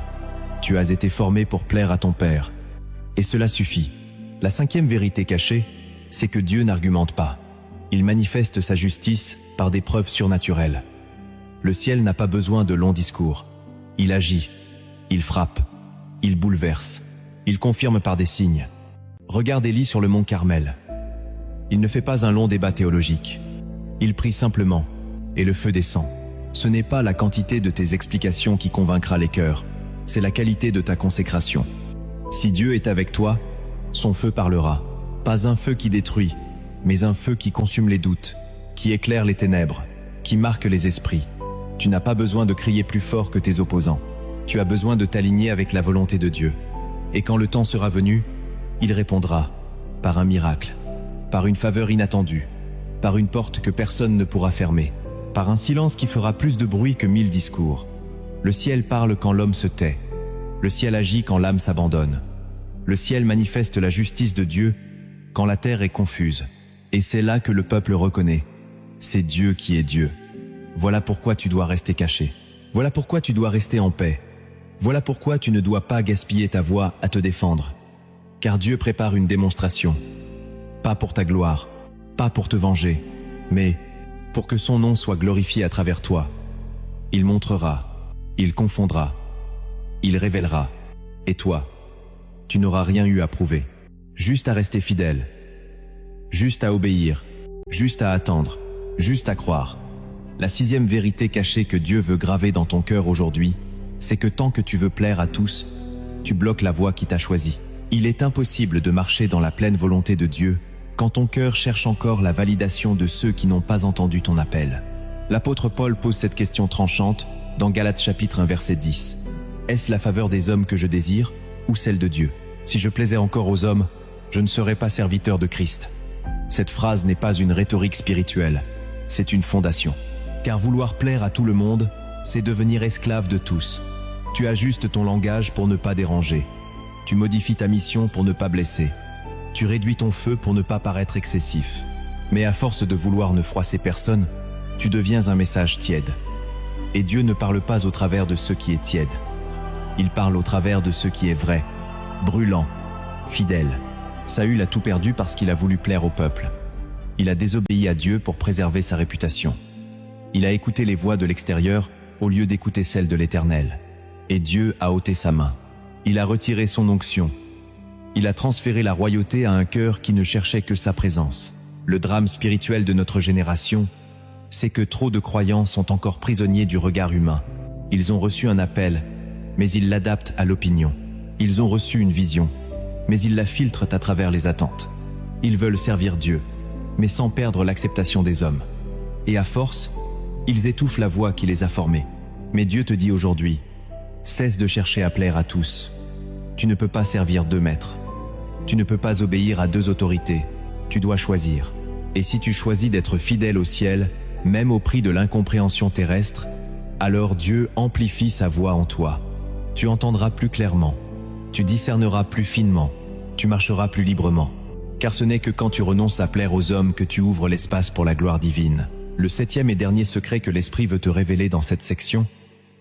Speaker 1: Tu as été formé pour plaire à ton Père. Et cela suffit. La cinquième vérité cachée, c'est que Dieu n'argumente pas. Il manifeste sa justice par des preuves surnaturelles. Le ciel n'a pas besoin de longs discours. Il agit, il frappe, il bouleverse, il confirme par des signes. Regarde Élie sur le mont Carmel. Il ne fait pas un long débat théologique. Il prie simplement, et le feu descend. Ce n'est pas la quantité de tes explications qui convaincra les cœurs, c'est la qualité de ta consécration. Si Dieu est avec toi, son feu parlera. Pas un feu qui détruit, mais un feu qui consume les doutes, qui éclaire les ténèbres, qui marque les esprits. Tu n'as pas besoin de crier plus fort que tes opposants. Tu as besoin de t'aligner avec la volonté de Dieu. Et quand le temps sera venu, il répondra, par un miracle, par une faveur inattendue, par une porte que personne ne pourra fermer, par un silence qui fera plus de bruit que 1000 discours. Le ciel parle quand l'homme se tait. Le ciel agit quand l'âme s'abandonne. Le ciel manifeste la justice de Dieu quand la terre est confuse. Et c'est là que le peuple reconnaît. C'est Dieu qui est Dieu. Voilà pourquoi tu dois rester caché. Voilà pourquoi tu dois rester en paix. Voilà pourquoi tu ne dois pas gaspiller ta voix à te défendre. Car Dieu prépare une démonstration. Pas pour ta gloire, pas pour te venger, mais pour que son nom soit glorifié à travers toi. Il montrera, il confondra, il révélera. Et toi, tu n'auras rien eu à prouver. Juste à rester fidèle. Juste à obéir. Juste à attendre. Juste à croire. La 6e vérité cachée que Dieu veut graver dans ton cœur aujourd'hui, c'est que tant que tu veux plaire à tous, tu bloques la voie qui t'a choisi. Il est impossible de marcher dans la pleine volonté de Dieu quand ton cœur cherche encore la validation de ceux qui n'ont pas entendu ton appel. L'apôtre Paul pose cette question tranchante dans Galates chapitre 1 verset 10. Est-ce la faveur des hommes que je désire ou celle de Dieu? Si je plaisais encore aux hommes, je ne serais pas serviteur de Christ. Cette phrase n'est pas une rhétorique spirituelle, c'est une fondation. Car vouloir plaire à tout le monde, c'est devenir esclave de tous. Tu ajustes ton langage pour ne pas déranger. Tu modifies ta mission pour ne pas blesser. Tu réduis ton feu pour ne pas paraître excessif. Mais à force de vouloir ne froisser personne, tu deviens un message tiède. Et Dieu ne parle pas au travers de ce qui est tiède. Il parle au travers de ce qui est vrai, brûlant, fidèle. Saül a tout perdu parce qu'il a voulu plaire au peuple. Il a désobéi à Dieu pour préserver sa réputation. Il a écouté les voix de l'extérieur au lieu d'écouter celles de l'Éternel. Et Dieu a ôté sa main. Il a retiré son onction. Il a transféré la royauté à un cœur qui ne cherchait que sa présence. Le drame spirituel de notre génération, c'est que trop de croyants sont encore prisonniers du regard humain. Ils ont reçu un appel, mais ils l'adaptent à l'opinion. Ils ont reçu une vision, mais ils la filtrent à travers les attentes. Ils veulent servir Dieu, mais sans perdre l'acceptation des hommes. Et à force, ils étouffent la voix qui les a formés. Mais Dieu te dit aujourd'hui, cesse de chercher à plaire à tous. Tu ne peux pas servir 2 maîtres. Tu ne peux pas obéir à 2 autorités. Tu dois choisir. Et si tu choisis d'être fidèle au ciel, même au prix de l'incompréhension terrestre, alors Dieu amplifie sa voix en toi. Tu entendras plus clairement. Tu discerneras plus finement. Tu marcheras plus librement. Car ce n'est que quand tu renonces à plaire aux hommes que tu ouvres l'espace pour la gloire divine. Le 7e et dernier secret que l'Esprit veut te révéler dans cette section,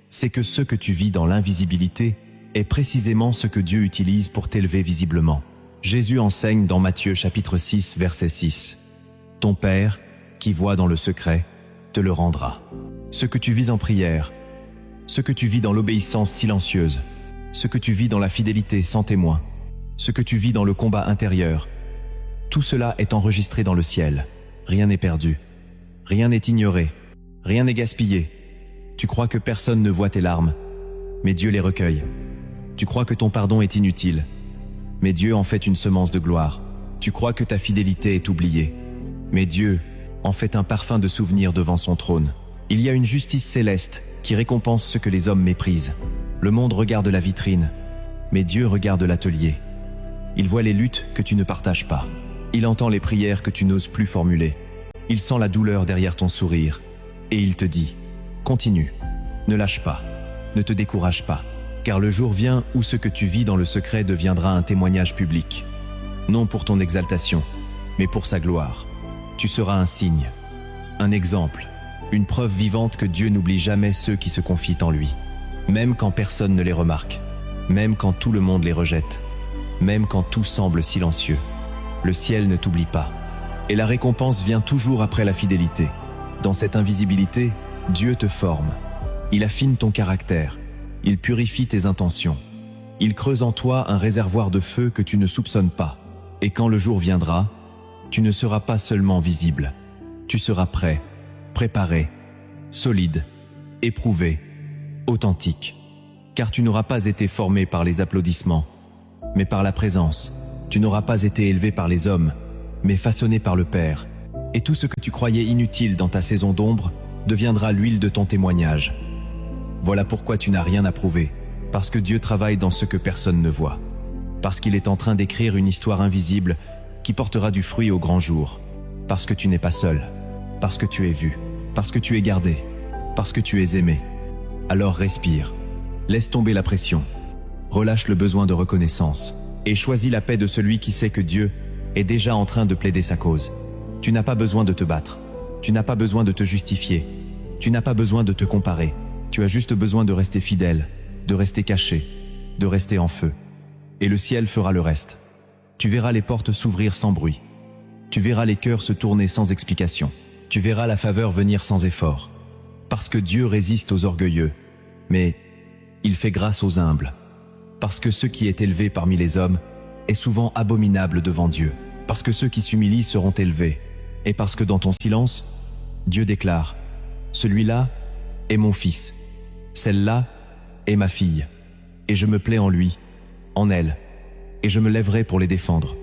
Speaker 1: c'est que ce que tu vis dans l'invisibilité est précisément ce que Dieu utilise pour t'élever visiblement. Jésus enseigne dans Matthieu chapitre 6 verset 6. Ton Père, qui voit dans le secret, te le rendra. Ce que tu vis en prière, ce que tu vis dans l'obéissance silencieuse, ce que tu vis dans la fidélité sans témoin, ce que tu vis dans le combat intérieur, tout cela est enregistré dans le ciel. Rien n'est perdu. Rien n'est ignoré. Rien n'est gaspillé. Tu crois que personne ne voit tes larmes, mais Dieu les recueille. Tu crois que ton pardon est inutile, mais Dieu en fait une semence de gloire. Tu crois que ta fidélité est oubliée, mais Dieu en fait un parfum de souvenir devant son trône. Il y a une justice céleste qui récompense ce que les hommes méprisent. Le monde regarde la vitrine, mais Dieu regarde l'atelier. Il voit les luttes que tu ne partages pas. Il entend les prières que tu n'oses plus formuler. Il sent la douleur derrière ton sourire. Et il te dit, continue, ne lâche pas, ne te décourage pas. Car le jour vient où ce que tu vis dans le secret deviendra un témoignage public. Non pour ton exaltation, mais pour sa gloire. Tu seras un signe, un exemple, une preuve vivante que Dieu n'oublie jamais ceux qui se confient en lui. Même quand personne ne les remarque, même quand tout le monde les rejette, même quand tout semble silencieux. Le ciel ne t'oublie pas. Et la récompense vient toujours après la fidélité. Dans cette invisibilité, Dieu te forme. Il affine ton caractère. Il purifie tes intentions. Il creuse en toi un réservoir de feu que tu ne soupçonnes pas. Et quand le jour viendra, tu ne seras pas seulement visible. Tu seras prêt, préparé, solide, éprouvé, authentique. Car tu n'auras pas été formé par les applaudissements, mais par la présence. Tu n'auras pas été élevé par les hommes, mais façonné par le Père. Et tout ce que tu croyais inutile dans ta saison d'ombre deviendra l'huile de ton témoignage. Voilà pourquoi tu n'as rien à prouver, parce que Dieu travaille dans ce que personne ne voit. Parce qu'il est en train d'écrire une histoire invisible qui portera du fruit au grand jour. Parce que tu n'es pas seul, parce que tu es vu, parce que tu es gardé, parce que tu es aimé. Alors respire, laisse tomber la pression, relâche le besoin de reconnaissance et choisis la paix de celui qui sait que Dieu est déjà en train de plaider sa cause. Tu n'as pas besoin de te battre, tu n'as pas besoin de te justifier, tu n'as pas besoin de te comparer. Tu as juste besoin de rester fidèle, de rester caché, de rester en feu. Et le ciel fera le reste. Tu verras les portes s'ouvrir sans bruit. Tu verras les cœurs se tourner sans explication. Tu verras la faveur venir sans effort. Parce que Dieu résiste aux orgueilleux, mais il fait grâce aux humbles. Parce que ce qui est élevé parmi les hommes est souvent abominable devant Dieu. Parce que ceux qui s'humilient seront élevés. Et parce que dans ton silence, Dieu déclare, « Celui-là est mon fils, celle-là est ma fille, et je me plais en lui, en elle, et je me lèverai pour les défendre.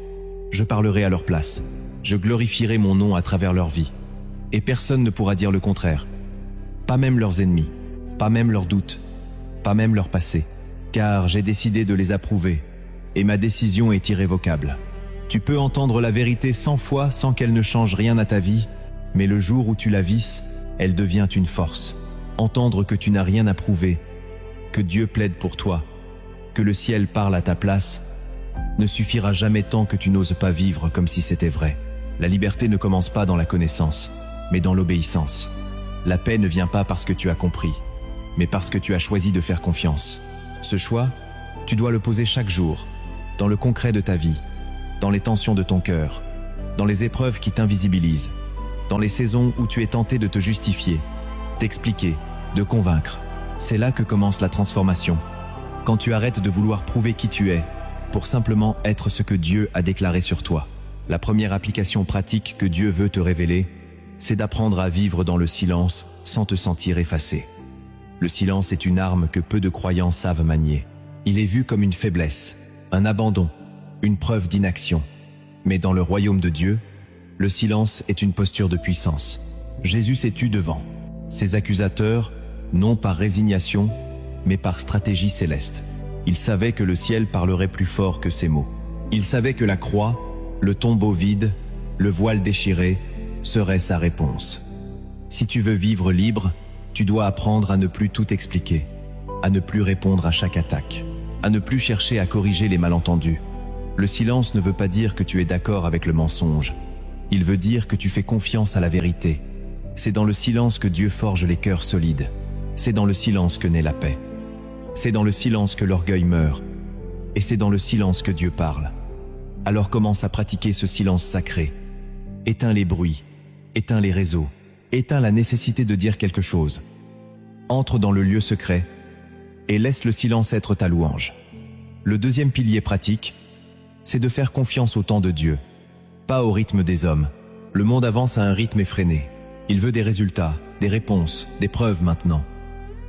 Speaker 1: Je parlerai à leur place, je glorifierai mon nom à travers leur vie, et personne ne pourra dire le contraire. Pas même leurs ennemis, pas même leurs doutes, pas même leur passé, car j'ai décidé de les approuver, et ma décision est irrévocable. Tu peux entendre la vérité 100 fois sans qu'elle ne change rien à ta vie, mais le jour où tu la visses, elle devient une force. Entendre que tu n'as rien à prouver, que Dieu plaide pour toi, que le ciel parle à ta place, ne suffira jamais tant que tu n'oses pas vivre comme si c'était vrai. La liberté ne commence pas dans la connaissance, mais dans l'obéissance. La paix ne vient pas parce que tu as compris, mais parce que tu as choisi de faire confiance. Ce choix, tu dois le poser chaque jour, dans le concret de ta vie, dans les tensions de ton cœur, dans les épreuves qui t'invisibilisent, dans les saisons où tu es tenté de te justifier, t'expliquer, de convaincre. C'est là que commence la transformation. Quand tu arrêtes de vouloir prouver qui tu es, pour simplement être ce que Dieu a déclaré sur toi. La première application pratique que Dieu veut te révéler, c'est d'apprendre à vivre dans le silence sans te sentir effacé. Le silence est une arme que peu de croyants savent manier. Il est vu comme une faiblesse, un abandon, une preuve d'inaction. Mais dans le royaume de Dieu, le silence est une posture de puissance. Jésus s'est tu devant ses accusateurs, non par résignation, mais par stratégie céleste. Il savait que le ciel parlerait plus fort que ses mots. Il savait que la croix, le tombeau vide, le voile déchiré, serait sa réponse. Si tu veux vivre libre, tu dois apprendre à ne plus tout expliquer, à ne plus répondre à chaque attaque, à ne plus chercher à corriger les malentendus. Le silence ne veut pas dire que tu es d'accord avec le mensonge. Il veut dire que tu fais confiance à la vérité. C'est dans le silence que Dieu forge les cœurs solides. C'est dans le silence que naît la paix. C'est dans le silence que l'orgueil meurt. Et c'est dans le silence que Dieu parle. Alors commence à pratiquer ce silence sacré. Éteins les bruits, éteins les réseaux, éteins la nécessité de dire quelque chose. Entre dans le lieu secret et laisse le silence être ta louange. Le deuxième pilier pratique, c'est de faire confiance au temps de Dieu, pas au rythme des hommes. Le monde avance à un rythme effréné. Il veut des résultats, des réponses, des preuves maintenant.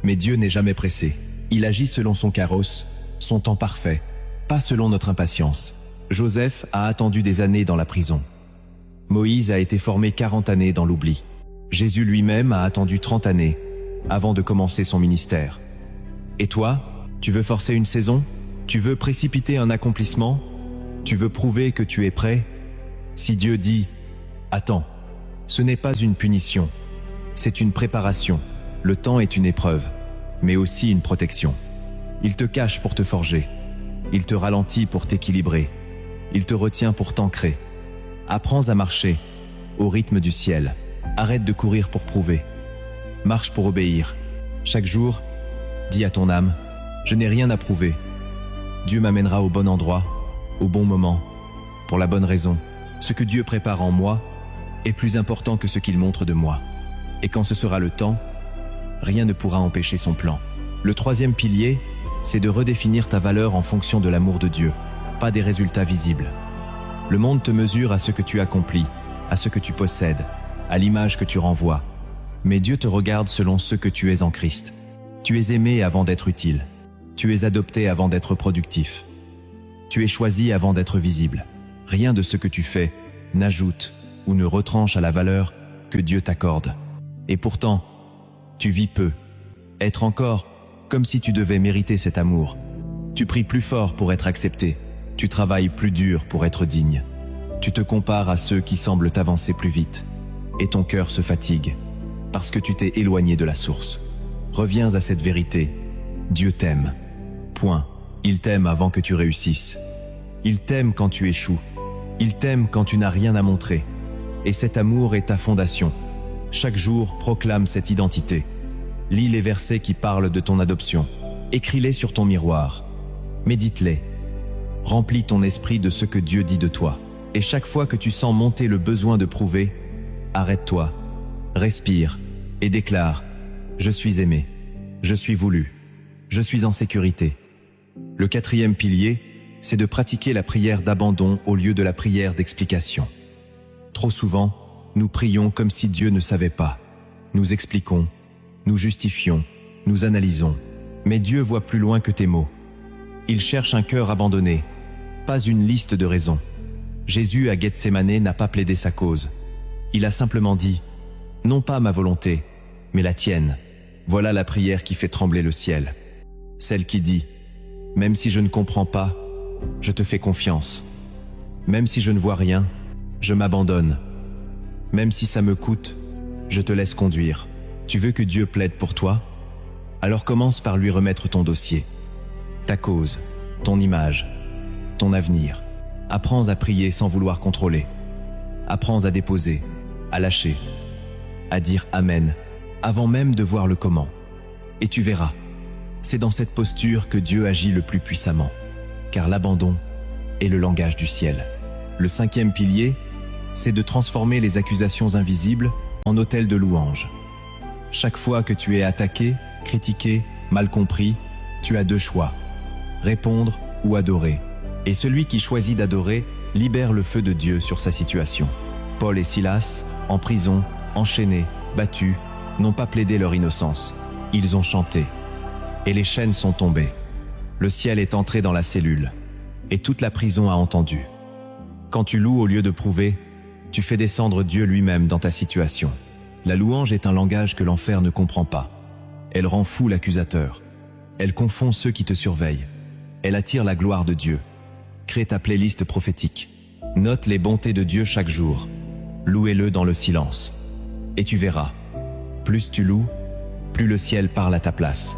Speaker 1: Mais Dieu n'est jamais pressé. Il agit selon son carrosse, son temps parfait, pas selon notre impatience. Joseph a attendu des années dans la prison. Moïse a été formé 40 années dans l'oubli. Jésus lui-même a attendu 30 années avant de commencer son ministère. Et toi, tu veux forcer une saison? Tu veux précipiter un accomplissement? Tu veux prouver que tu es prêt? Si Dieu dit « Attends », ce n'est pas une punition, c'est une préparation. Le temps est une épreuve, mais aussi une protection. Il te cache pour te forger. Il te ralentit pour t'équilibrer. Il te retient pour t'ancrer. Apprends à marcher au rythme du ciel. Arrête de courir pour prouver. Marche pour obéir. Chaque jour, dis à ton âme, je n'ai rien à prouver. Dieu m'amènera au bon endroit, au bon moment, pour la bonne raison. Ce que Dieu prépare en moi est plus important que ce qu'il montre de moi. Et quand ce sera le temps, rien ne pourra empêcher son plan. Le troisième pilier, c'est de redéfinir ta valeur en fonction de l'amour de Dieu, pas des résultats visibles. Le monde te mesure à ce que tu accomplis, à ce que tu possèdes, à l'image que tu renvoies. Mais Dieu te regarde selon ce que tu es en Christ. Tu es aimé avant d'être utile. Tu es adopté avant d'être productif. Tu es choisi avant d'être visible. Rien de ce que tu fais n'ajoute ou ne retranche à la valeur que Dieu t'accorde. Et pourtant, tu vis peu. Être encore comme si tu devais mériter cet amour. Tu pries plus fort pour être accepté. Tu travailles plus dur pour être digne. Tu te compares à ceux qui semblent t'avancer plus vite. Et ton cœur se fatigue, parce que tu t'es éloigné de la source. Reviens à cette vérité. Dieu t'aime. Point. Il t'aime avant que tu réussisses. Il t'aime quand tu échoues. Il t'aime quand tu n'as rien à montrer. Et cet amour est ta fondation. Chaque jour, proclame cette identité. Lis les versets qui parlent de ton adoption. Écris-les sur ton miroir. Médite-les. Remplis ton esprit de ce que Dieu dit de toi. Et chaque fois que tu sens monter le besoin de prouver, arrête-toi, respire et déclare « Je suis aimé, je suis voulu, je suis en sécurité, Le quatrième pilier, c'est de pratiquer la prière d'abandon au lieu de la prière d'explication. Trop souvent, nous prions comme si Dieu ne savait pas. Nous expliquons, nous justifions, nous analysons. Mais Dieu voit plus loin que tes mots. Il cherche un cœur abandonné, pas une liste de raisons. Jésus à Gethsémanée n'a pas plaidé sa cause. Il a simplement dit « Non pas ma volonté, mais la tienne ». Voilà la prière qui fait trembler le ciel. Celle qui dit « Même si je ne comprends pas, je te fais confiance. Même si je ne vois rien, je m'abandonne. Même si ça me coûte, je te laisse conduire. Tu veux que Dieu plaide pour toi? Alors commence par lui remettre ton dossier, ta cause, ton image, ton avenir. Apprends à prier sans vouloir contrôler. Apprends à déposer, à lâcher, à dire Amen, avant même de voir le comment. Et tu verras, c'est dans cette posture que Dieu agit le plus puissamment, car l'abandon est le langage du ciel. Le cinquième pilier, c'est de transformer les accusations invisibles en autel de louange. Chaque fois que tu es attaqué, critiqué, mal compris, tu as deux choix, répondre ou adorer. Et celui qui choisit d'adorer libère le feu de Dieu sur sa situation. Paul et Silas, en prison, enchaînés, battus, n'ont pas plaidé leur innocence. Ils ont chanté. Et les chaînes sont tombées. Le ciel est entré dans la cellule. Et toute la prison a entendu. Quand tu loues au lieu de prouver, tu fais descendre Dieu lui-même dans ta situation. La louange est un langage que l'enfer ne comprend pas. Elle rend fou l'accusateur. Elle confond ceux qui te surveillent. Elle attire la gloire de Dieu. Crée ta playlist prophétique. Note les bontés de Dieu chaque jour. Louez-le dans le silence. Et tu verras. Plus tu loues, plus le ciel parle à ta place.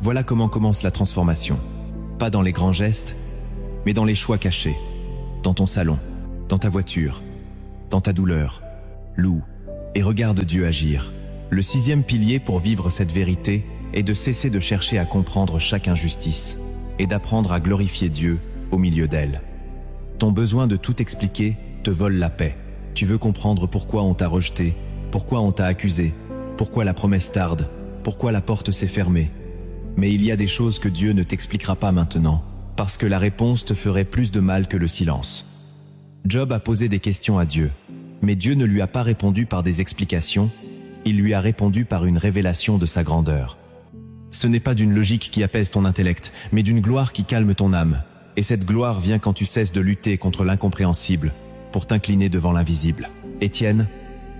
Speaker 1: Voilà comment commence la transformation. Pas dans les grands gestes, mais dans les choix cachés. Dans ton salon, dans ta voiture, dans ta douleur. Loue et regarde Dieu agir. Le sixième pilier pour vivre cette vérité est de cesser de chercher à comprendre chaque injustice et d'apprendre à glorifier Dieu au milieu d'elle. Ton besoin de tout expliquer te vole la paix. Tu veux comprendre pourquoi on t'a rejeté, pourquoi on t'a accusé, pourquoi la promesse tarde, pourquoi la porte s'est fermée. Mais il y a des choses que Dieu ne t'expliquera pas maintenant, parce que la réponse te ferait plus de mal que le silence. Job a posé des questions à Dieu, mais Dieu ne lui a pas répondu par des explications, il lui a répondu par une révélation de sa grandeur. Ce n'est pas d'une logique qui apaise ton intellect, mais d'une gloire qui calme ton âme. Et cette gloire vient quand tu cesses de lutter contre l'incompréhensible pour t'incliner devant l'invisible. Étienne,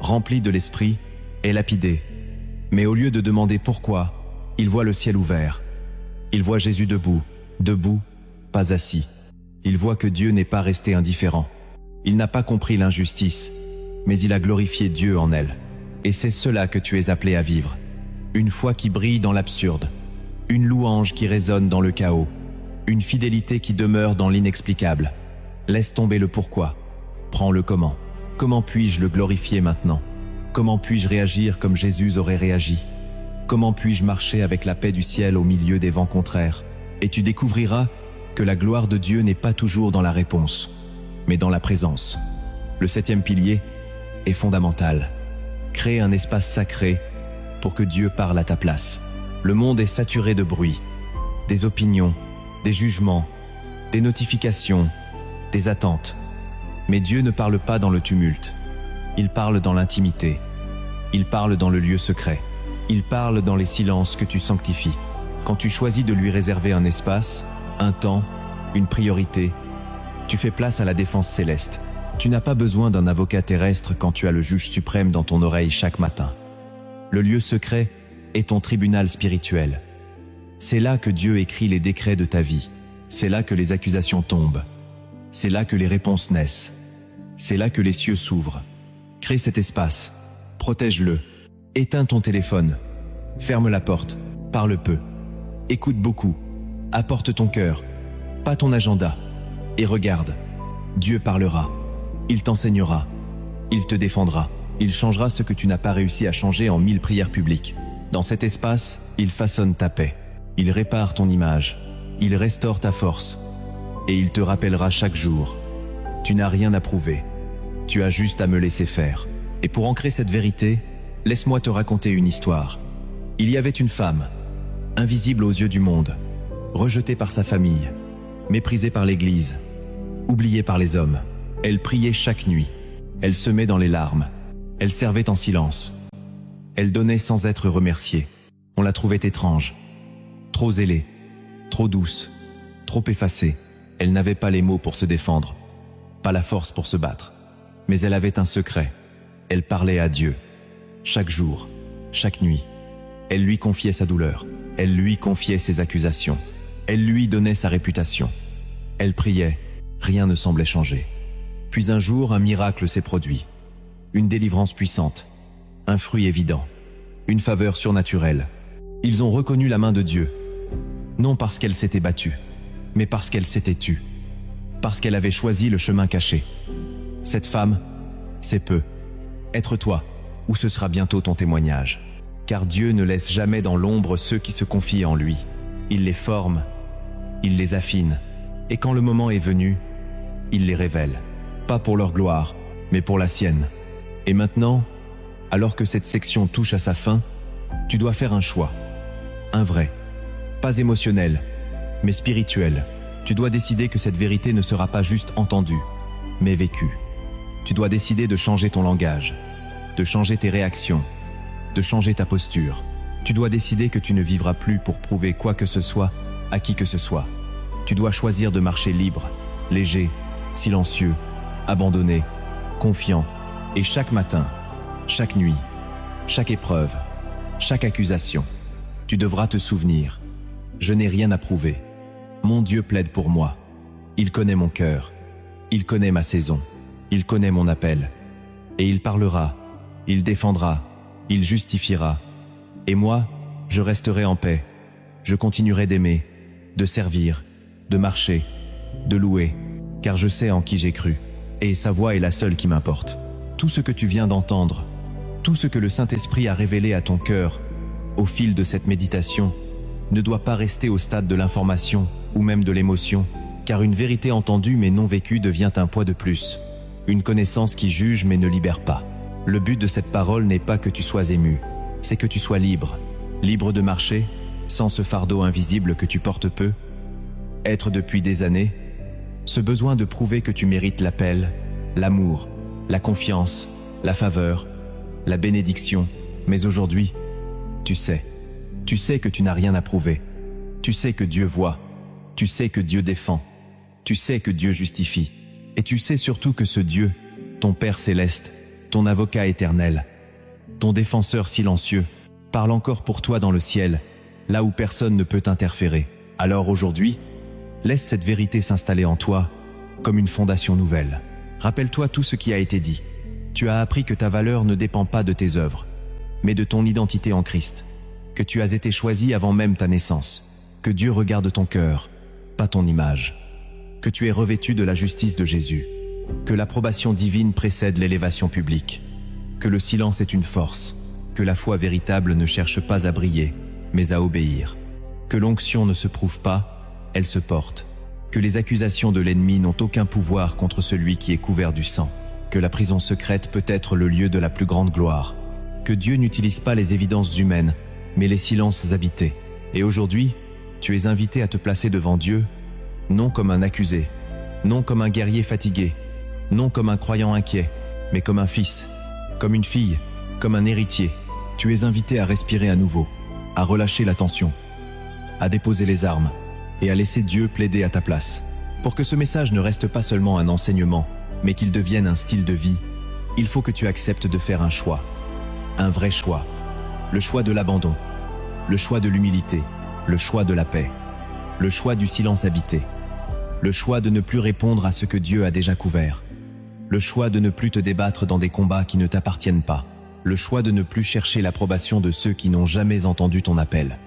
Speaker 1: rempli de l'esprit, est lapidé. Mais au lieu de demander pourquoi, il voit le ciel ouvert. Il voit Jésus debout, pas assis. Il voit que Dieu n'est pas resté indifférent. Il n'a pas compris l'injustice, mais il a glorifié Dieu en elle. Et c'est cela que tu es appelé à vivre. Une foi qui brille dans l'absurde, une louange qui résonne dans le chaos, une fidélité qui demeure dans l'inexplicable. Laisse tomber le pourquoi, prends le comment. Comment puis-je le glorifier maintenant? Comment puis-je réagir comme Jésus aurait réagi? Comment puis-je marcher avec la paix du ciel au milieu des vents contraires? Et tu découvriras que la gloire de Dieu n'est pas toujours dans la réponse, mais dans la présence. Le septième pilier est fondamental. Crée un espace sacré pour que Dieu parle à ta place. Le monde est saturé de bruit, des opinions, des jugements, des notifications, des attentes. Mais Dieu ne parle pas dans le tumulte. Il parle dans l'intimité. Il parle dans le lieu secret. Il parle dans les silences que tu sanctifies. Quand tu choisis de lui réserver un espace, un temps, une priorité, tu fais place à la défense céleste. Tu n'as pas besoin d'un avocat terrestre quand tu as le juge suprême dans ton oreille chaque matin. Le lieu secret est ton tribunal spirituel. C'est là que Dieu écrit les décrets de ta vie. C'est là que les accusations tombent. C'est là que les réponses naissent. C'est là que les cieux s'ouvrent. Crée cet espace. Protège-le. Éteins ton téléphone. Ferme la porte. Parle peu. Écoute beaucoup. Apporte ton cœur, pas ton agenda. Et regarde. Dieu parlera. Il t'enseignera. Il te défendra. Il changera ce que tu n'as pas réussi à changer en 1000 prières publiques. Dans cet espace, il façonne ta paix. Il répare ton image. Il restaure ta force. Et il te rappellera chaque jour. Tu n'as rien à prouver. Tu as juste à me laisser faire. Et pour ancrer cette vérité, laisse-moi te raconter une histoire. Il y avait une femme, invisible aux yeux du monde, rejetée par sa famille, méprisée par l'Église, oubliée par les hommes. Elle priait chaque nuit. Elle semait dans les larmes. Elle servait en silence. Elle donnait sans être remerciée. On la trouvait étrange, trop zélée, trop douce, trop effacée. Elle n'avait pas les mots pour se défendre, pas la force pour se battre. Mais elle avait un secret. Elle parlait à Dieu. Chaque jour, chaque nuit. Elle lui confiait sa douleur. Elle lui confiait ses accusations. Elle lui donnait sa réputation. Elle priait, rien ne semblait changer. Puis un jour, un miracle s'est produit. Une délivrance puissante, un fruit évident, une faveur surnaturelle. Ils ont reconnu la main de Dieu, non parce qu'elle s'était battue, mais parce qu'elle s'était tue, parce qu'elle avait choisi le chemin caché. Cette femme, c'est peu. Être toi, ou ce sera bientôt ton témoignage. Car Dieu ne laisse jamais dans l'ombre ceux qui se confient en lui. Il les forme, il les affine, et quand le moment est venu, il les révèle. Pas pour leur gloire, mais pour la sienne. Et maintenant, alors que cette section touche à sa fin, tu dois faire un choix. Un vrai. Pas émotionnel, mais spirituel. Tu dois décider que cette vérité ne sera pas juste entendue, mais vécue. Tu dois décider de changer ton langage, de changer tes réactions, de changer ta posture. Tu dois décider que tu ne vivras plus pour prouver quoi que ce soit à qui que ce soit. Tu dois choisir de marcher libre, léger, silencieux, abandonné, confiant. Et chaque matin, chaque nuit, chaque épreuve, chaque accusation, tu devras te souvenir. Je n'ai rien à prouver. Mon Dieu plaide pour moi. Il connaît mon cœur. Il connaît ma saison. Il connaît mon appel. Et il parlera, il défendra, il justifiera. Et moi, je resterai en paix. Je continuerai d'aimer, de servir, de marcher, de louer, car je sais en qui j'ai cru. Et sa voix est la seule qui m'importe. Tout ce que tu viens d'entendre, tout ce que le Saint-Esprit a révélé à ton cœur, au fil de cette méditation, ne doit pas rester au stade de l'information ou même de l'émotion, car une vérité entendue mais non vécue devient un poids de plus, une connaissance qui juge mais ne libère pas. Le but de cette parole n'est pas que tu sois ému, c'est que tu sois libre, libre de marcher, sans ce fardeau invisible que tu portes peu, être depuis des années, ce besoin de prouver que tu mérites l'appel, l'amour, la confiance, la faveur, la bénédiction, mais aujourd'hui, tu sais que tu n'as rien à prouver, tu sais que Dieu voit, tu sais que Dieu défend, tu sais que Dieu justifie, et tu sais surtout que ce Dieu, ton Père céleste, ton avocat éternel, ton défenseur silencieux, parle encore pour toi dans le ciel, là où personne ne peut interférer. Alors aujourd'hui, laisse cette vérité s'installer en toi, comme une fondation nouvelle. Rappelle-toi tout ce qui a été dit. Tu as appris que ta valeur ne dépend pas de tes œuvres, mais de ton identité en Christ, que tu as été choisi avant même ta naissance, que Dieu regarde ton cœur, pas ton image, que tu es revêtu de la justice de Jésus, que l'approbation divine précède l'élévation publique, que le silence est une force, que la foi véritable ne cherche pas à briller, mais à obéir, que l'onction ne se prouve pas, elle se porte, que les accusations de l'ennemi n'ont aucun pouvoir contre celui qui est couvert du sang, que la prison secrète peut être le lieu de la plus grande gloire, que Dieu n'utilise pas les évidences humaines, mais les silences habités. Et aujourd'hui, tu es invité à te placer devant Dieu, non comme un accusé, non comme un guerrier fatigué, non comme un croyant inquiet, mais comme un fils, comme une fille, comme un héritier. Tu es invité à respirer à nouveau, à relâcher la tension, à déposer les armes et à laisser Dieu plaider à ta place. Pour que ce message ne reste pas seulement un enseignement, mais qu'il devienne un style de vie, il faut que tu acceptes de faire un choix, un vrai choix, le choix de l'abandon, le choix de l'humilité, le choix de la paix, le choix du silence habité, le choix de ne plus répondre à ce que Dieu a déjà couvert, le choix de ne plus te débattre dans des combats qui ne t'appartiennent pas, le choix de ne plus chercher l'approbation de ceux qui n'ont jamais entendu ton appel,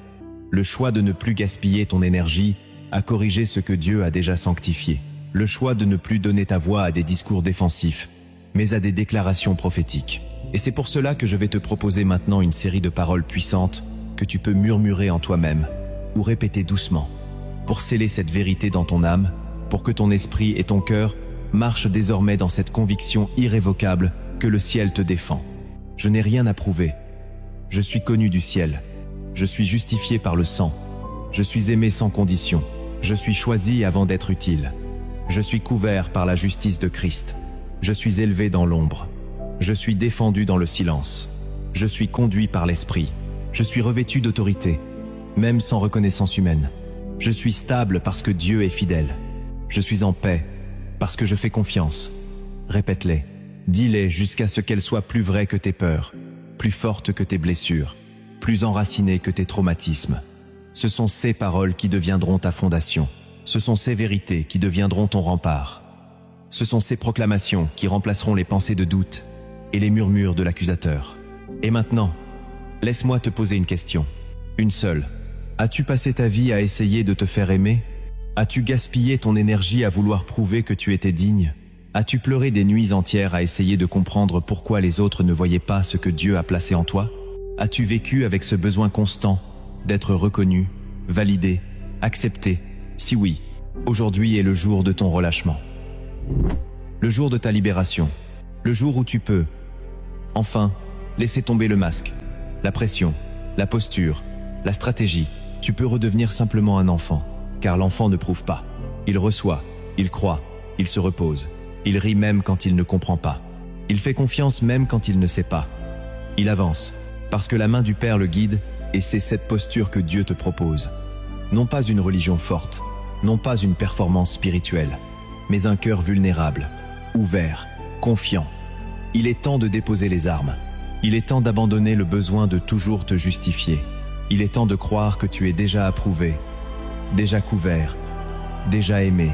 Speaker 1: le choix de ne plus gaspiller ton énergie à corriger ce que Dieu a déjà sanctifié, le choix de ne plus donner ta voix à des discours défensifs, mais à des déclarations prophétiques. Et c'est pour cela que je vais te proposer maintenant une série de paroles puissantes que tu peux murmurer en toi-même ou répéter doucement, pour sceller cette vérité dans ton âme, pour que ton esprit et ton cœur marchent désormais dans cette conviction irrévocable que le ciel te défend. Je n'ai rien à prouver. Je suis connu du ciel. Je suis justifié par le sang. Je suis aimé sans condition. Je suis choisi avant d'être utile. Je suis couvert par la justice de Christ. Je suis élevé dans l'ombre. Je suis défendu dans le silence. Je suis conduit par l'Esprit. Je suis revêtu d'autorité, même sans reconnaissance humaine. Je suis stable parce que Dieu est fidèle. Je suis en paix parce que je fais confiance. Répète-les, dis-les jusqu'à ce qu'elles soient plus vraies que tes peurs, plus fortes que tes blessures, plus enracinées que tes traumatismes. Ce sont ces paroles qui deviendront ta fondation. Ce sont ces vérités qui deviendront ton rempart. Ce sont ces proclamations qui remplaceront les pensées de doute et les murmures de l'accusateur. Et maintenant, laisse-moi te poser une question. Une seule. As-tu passé ta vie à essayer de te faire aimer? As-tu gaspillé ton énergie à vouloir prouver que tu étais digne? As-tu pleuré des nuits entières à essayer de comprendre pourquoi les autres ne voyaient pas ce que Dieu a placé en toi? As-tu vécu avec ce besoin constant d'être reconnu, validé, accepté? Si oui, aujourd'hui est le jour de ton relâchement. Le jour de ta libération. Le jour où tu peux, enfin, laisser tomber le masque, la pression, la posture, la stratégie. Tu peux redevenir simplement un enfant, car l'enfant ne prouve pas. Il reçoit, il croit, il se repose. Il rit même quand il ne comprend pas. Il fait confiance même quand il ne sait pas. Il avance, parce que la main du Père le guide, et c'est cette posture que Dieu te propose. Non pas une religion forte, non pas une performance spirituelle, mais un cœur vulnérable, ouvert, confiant. Il est temps de déposer les armes. Il est temps d'abandonner le besoin de toujours te justifier. Il est temps de croire que tu es déjà approuvé, déjà couvert, déjà aimé,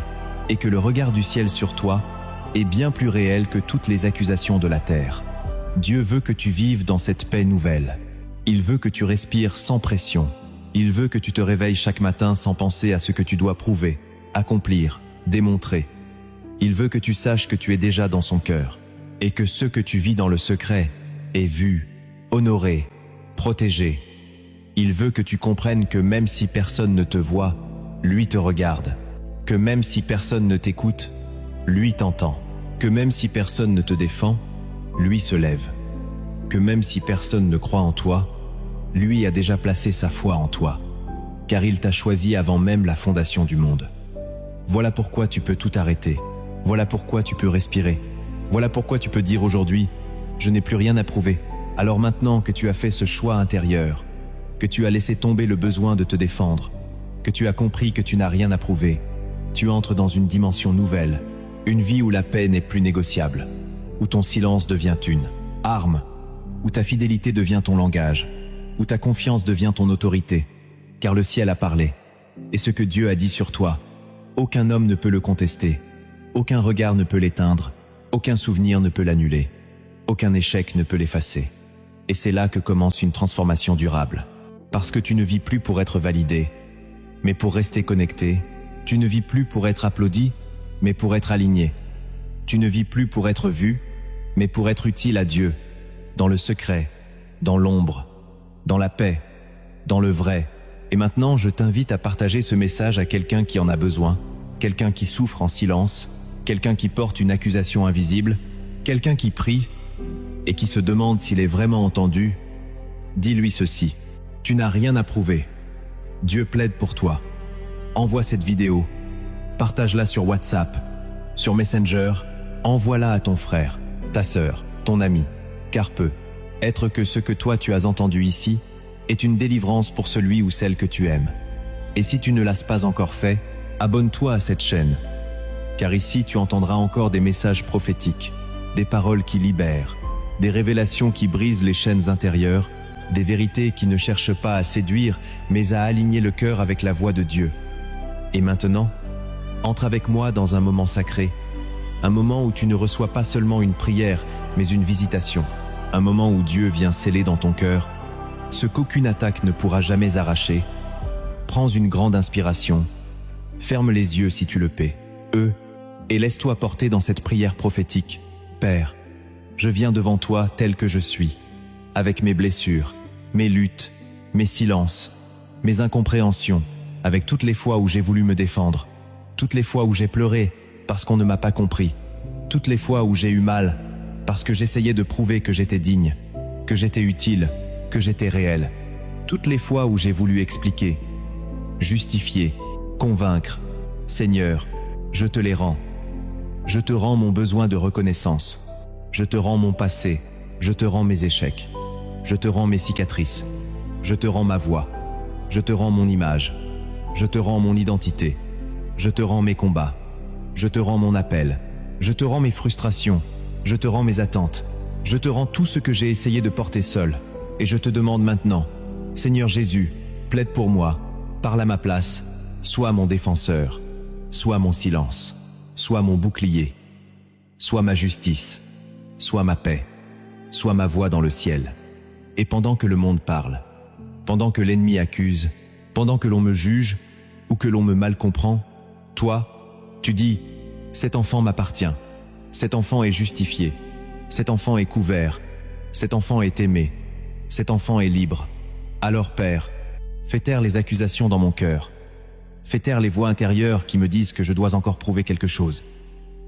Speaker 1: et que le regard du ciel sur toi est bien plus réel que toutes les accusations de la terre. Dieu veut que tu vives dans cette paix nouvelle. Il veut que tu respires sans pression. Il veut que tu te réveilles chaque matin sans penser à ce que tu dois prouver, accomplir, démontrer. Il veut que tu saches que tu es déjà dans son cœur, et que ce que tu vis dans le secret est vu, honoré, protégé. Il veut que tu comprennes que même si personne ne te voit, lui te regarde. Que même si personne ne t'écoute, lui t'entend. Que même si personne ne te défend, lui se lève. Que même si personne ne croit en toi, lui a déjà placé sa foi en toi. Car il t'a choisi avant même la fondation du monde. Voilà pourquoi tu peux tout arrêter. Voilà pourquoi tu peux respirer. Voilà pourquoi tu peux dire aujourd'hui, je n'ai plus rien à prouver. Alors maintenant que tu as fait ce choix intérieur, que tu as laissé tomber le besoin de te défendre, que tu as compris que tu n'as rien à prouver, tu entres dans une dimension nouvelle, une vie où la paix n'est plus négociable, où ton silence devient une arme, où ta fidélité devient ton langage, où ta confiance devient ton autorité, car le ciel a parlé, et ce que Dieu a dit sur toi, aucun homme ne peut le contester, aucun regard ne peut l'éteindre, aucun souvenir ne peut l'annuler, aucun échec ne peut l'effacer. Et c'est là que commence une transformation durable. Parce que tu ne vis plus pour être validé, mais pour rester connecté. Tu ne vis plus pour être applaudi, mais pour être aligné. Tu ne vis plus pour être vu, mais pour être utile à Dieu, dans le secret, dans l'ombre, dans la paix, dans le vrai. Et maintenant, je t'invite à partager ce message à quelqu'un qui en a besoin, quelqu'un qui souffre en silence, quelqu'un qui porte une accusation invisible, quelqu'un qui prie et qui se demande s'il est vraiment entendu. Dis-lui ceci. Tu n'as rien à prouver. Dieu plaide pour toi. Envoie cette vidéo. Partage-la sur WhatsApp, sur Messenger. Envoie-la à ton frère, ta sœur, ton ami. Car peut être que ce que toi tu as entendu ici est une délivrance pour celui ou celle que tu aimes. Et si tu ne l'as pas encore fait, abonne-toi à cette chaîne. Car ici tu entendras encore des messages prophétiques, des paroles qui libèrent, des révélations qui brisent les chaînes intérieures, des vérités qui ne cherchent pas à séduire, mais à aligner le cœur avec la voix de Dieu. Et maintenant, entre avec moi dans un moment sacré, un moment où tu ne reçois pas seulement une prière, mais une visitation, un moment où Dieu vient sceller dans ton cœur ce qu'aucune attaque ne pourra jamais arracher. Prends une grande inspiration, ferme les yeux si tu le peux, et laisse-toi porter dans cette prière prophétique. Père, je viens devant toi tel que je suis, avec mes blessures, mes luttes, mes silences, mes incompréhensions, avec toutes les fois où j'ai voulu me défendre, toutes les fois où j'ai pleuré parce qu'on ne m'a pas compris, toutes les fois où j'ai eu mal parce que j'essayais de prouver que j'étais digne, que j'étais utile, que j'étais réel, toutes les fois où j'ai voulu expliquer, justifier, convaincre. Seigneur, je te les rends. Je te rends mon besoin de reconnaissance. Je te rends mon passé. Je te rends mes échecs. Je te rends mes cicatrices. Je te rends ma voix. Je te rends mon image. Je te rends mon identité. Je te rends mes combats. Je te rends mon appel. Je te rends mes frustrations. Je te rends mes attentes. Je te rends tout ce que j'ai essayé de porter seul. Et je te demande maintenant, Seigneur Jésus, plaide pour moi, parle à ma place, sois mon défenseur, sois mon silence, sois mon bouclier, sois ma justice, sois ma paix, sois ma voix dans le ciel. Et pendant que le monde parle, pendant que l'ennemi accuse, pendant que l'on me juge ou que l'on me mal comprend, toi, tu dis, cet enfant m'appartient, cet enfant est justifié, cet enfant est couvert, cet enfant est aimé, cet enfant est libre. Alors Père, fais taire les accusations dans mon cœur. Fais taire les voix intérieures qui me disent que je dois encore prouver quelque chose.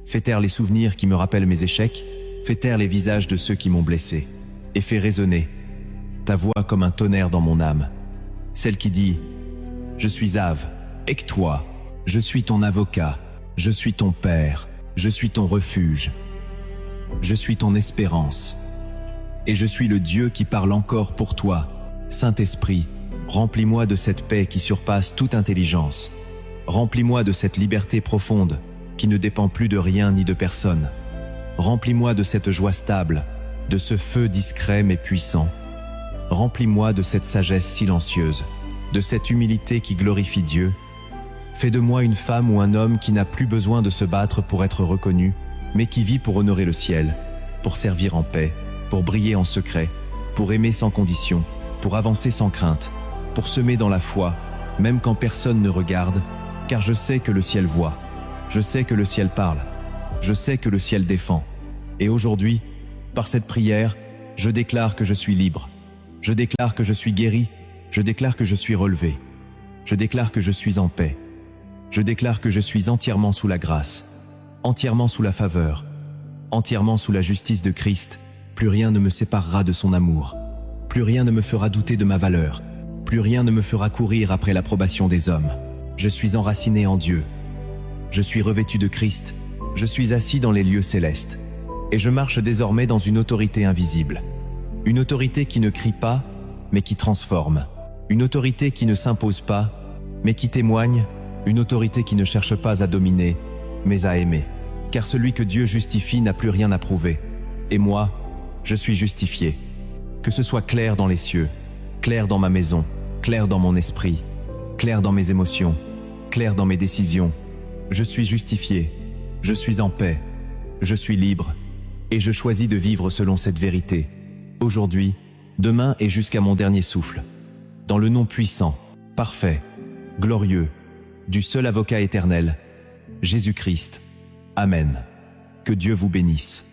Speaker 1: Fais taire les souvenirs qui me rappellent mes échecs. Fais taire les visages de ceux qui m'ont blessé. Et fais résonner ta voix comme un tonnerre dans mon âme. Celle qui dit « Je suis Ave, et que toi, je suis ton avocat, je suis ton Père, je suis ton refuge, je suis ton espérance. Et je suis le Dieu qui parle encore pour toi. Saint-Esprit, remplis-moi de cette paix qui surpasse toute intelligence. Remplis-moi de cette liberté profonde qui ne dépend plus de rien ni de personne. Remplis-moi de cette joie stable, de ce feu discret mais puissant. Remplis-moi de cette sagesse silencieuse, de cette humilité qui glorifie Dieu. Fais de moi une femme ou un homme qui n'a plus besoin de se battre pour être reconnu, mais qui vit pour honorer le ciel, pour servir en paix, pour briller en secret, pour aimer sans condition, pour avancer sans crainte, pour semer dans la foi, même quand personne ne regarde, car je sais que le ciel voit, je sais que le ciel parle, je sais que le ciel défend. Et aujourd'hui, par cette prière, je déclare que je suis libre, je déclare que je suis guéri, je déclare que je suis relevé, je déclare que je suis en paix, je déclare que je suis entièrement sous la grâce, entièrement sous la faveur, entièrement sous la justice de Christ. Plus rien ne me séparera de son amour. Plus rien ne me fera douter de ma valeur. Plus rien ne me fera courir après l'approbation des hommes. Je suis enraciné en Dieu. Je suis revêtu de Christ. Je suis assis dans les lieux célestes. Et je marche désormais dans une autorité invisible. Une autorité qui ne crie pas, mais qui transforme. Une autorité qui ne s'impose pas, mais qui témoigne. Une autorité qui ne cherche pas à dominer, mais à aimer. Car celui que Dieu justifie n'a plus rien à prouver. Et moi, je suis justifié. Que ce soit clair dans les cieux, clair dans ma maison, clair dans mon esprit, clair dans mes émotions, clair dans mes décisions. Je suis justifié, je suis en paix, je suis libre, et je choisis de vivre selon cette vérité, aujourd'hui, demain et jusqu'à mon dernier souffle. Dans le nom puissant, parfait, glorieux, du seul avocat éternel, Jésus-Christ. Amen. Que Dieu vous bénisse.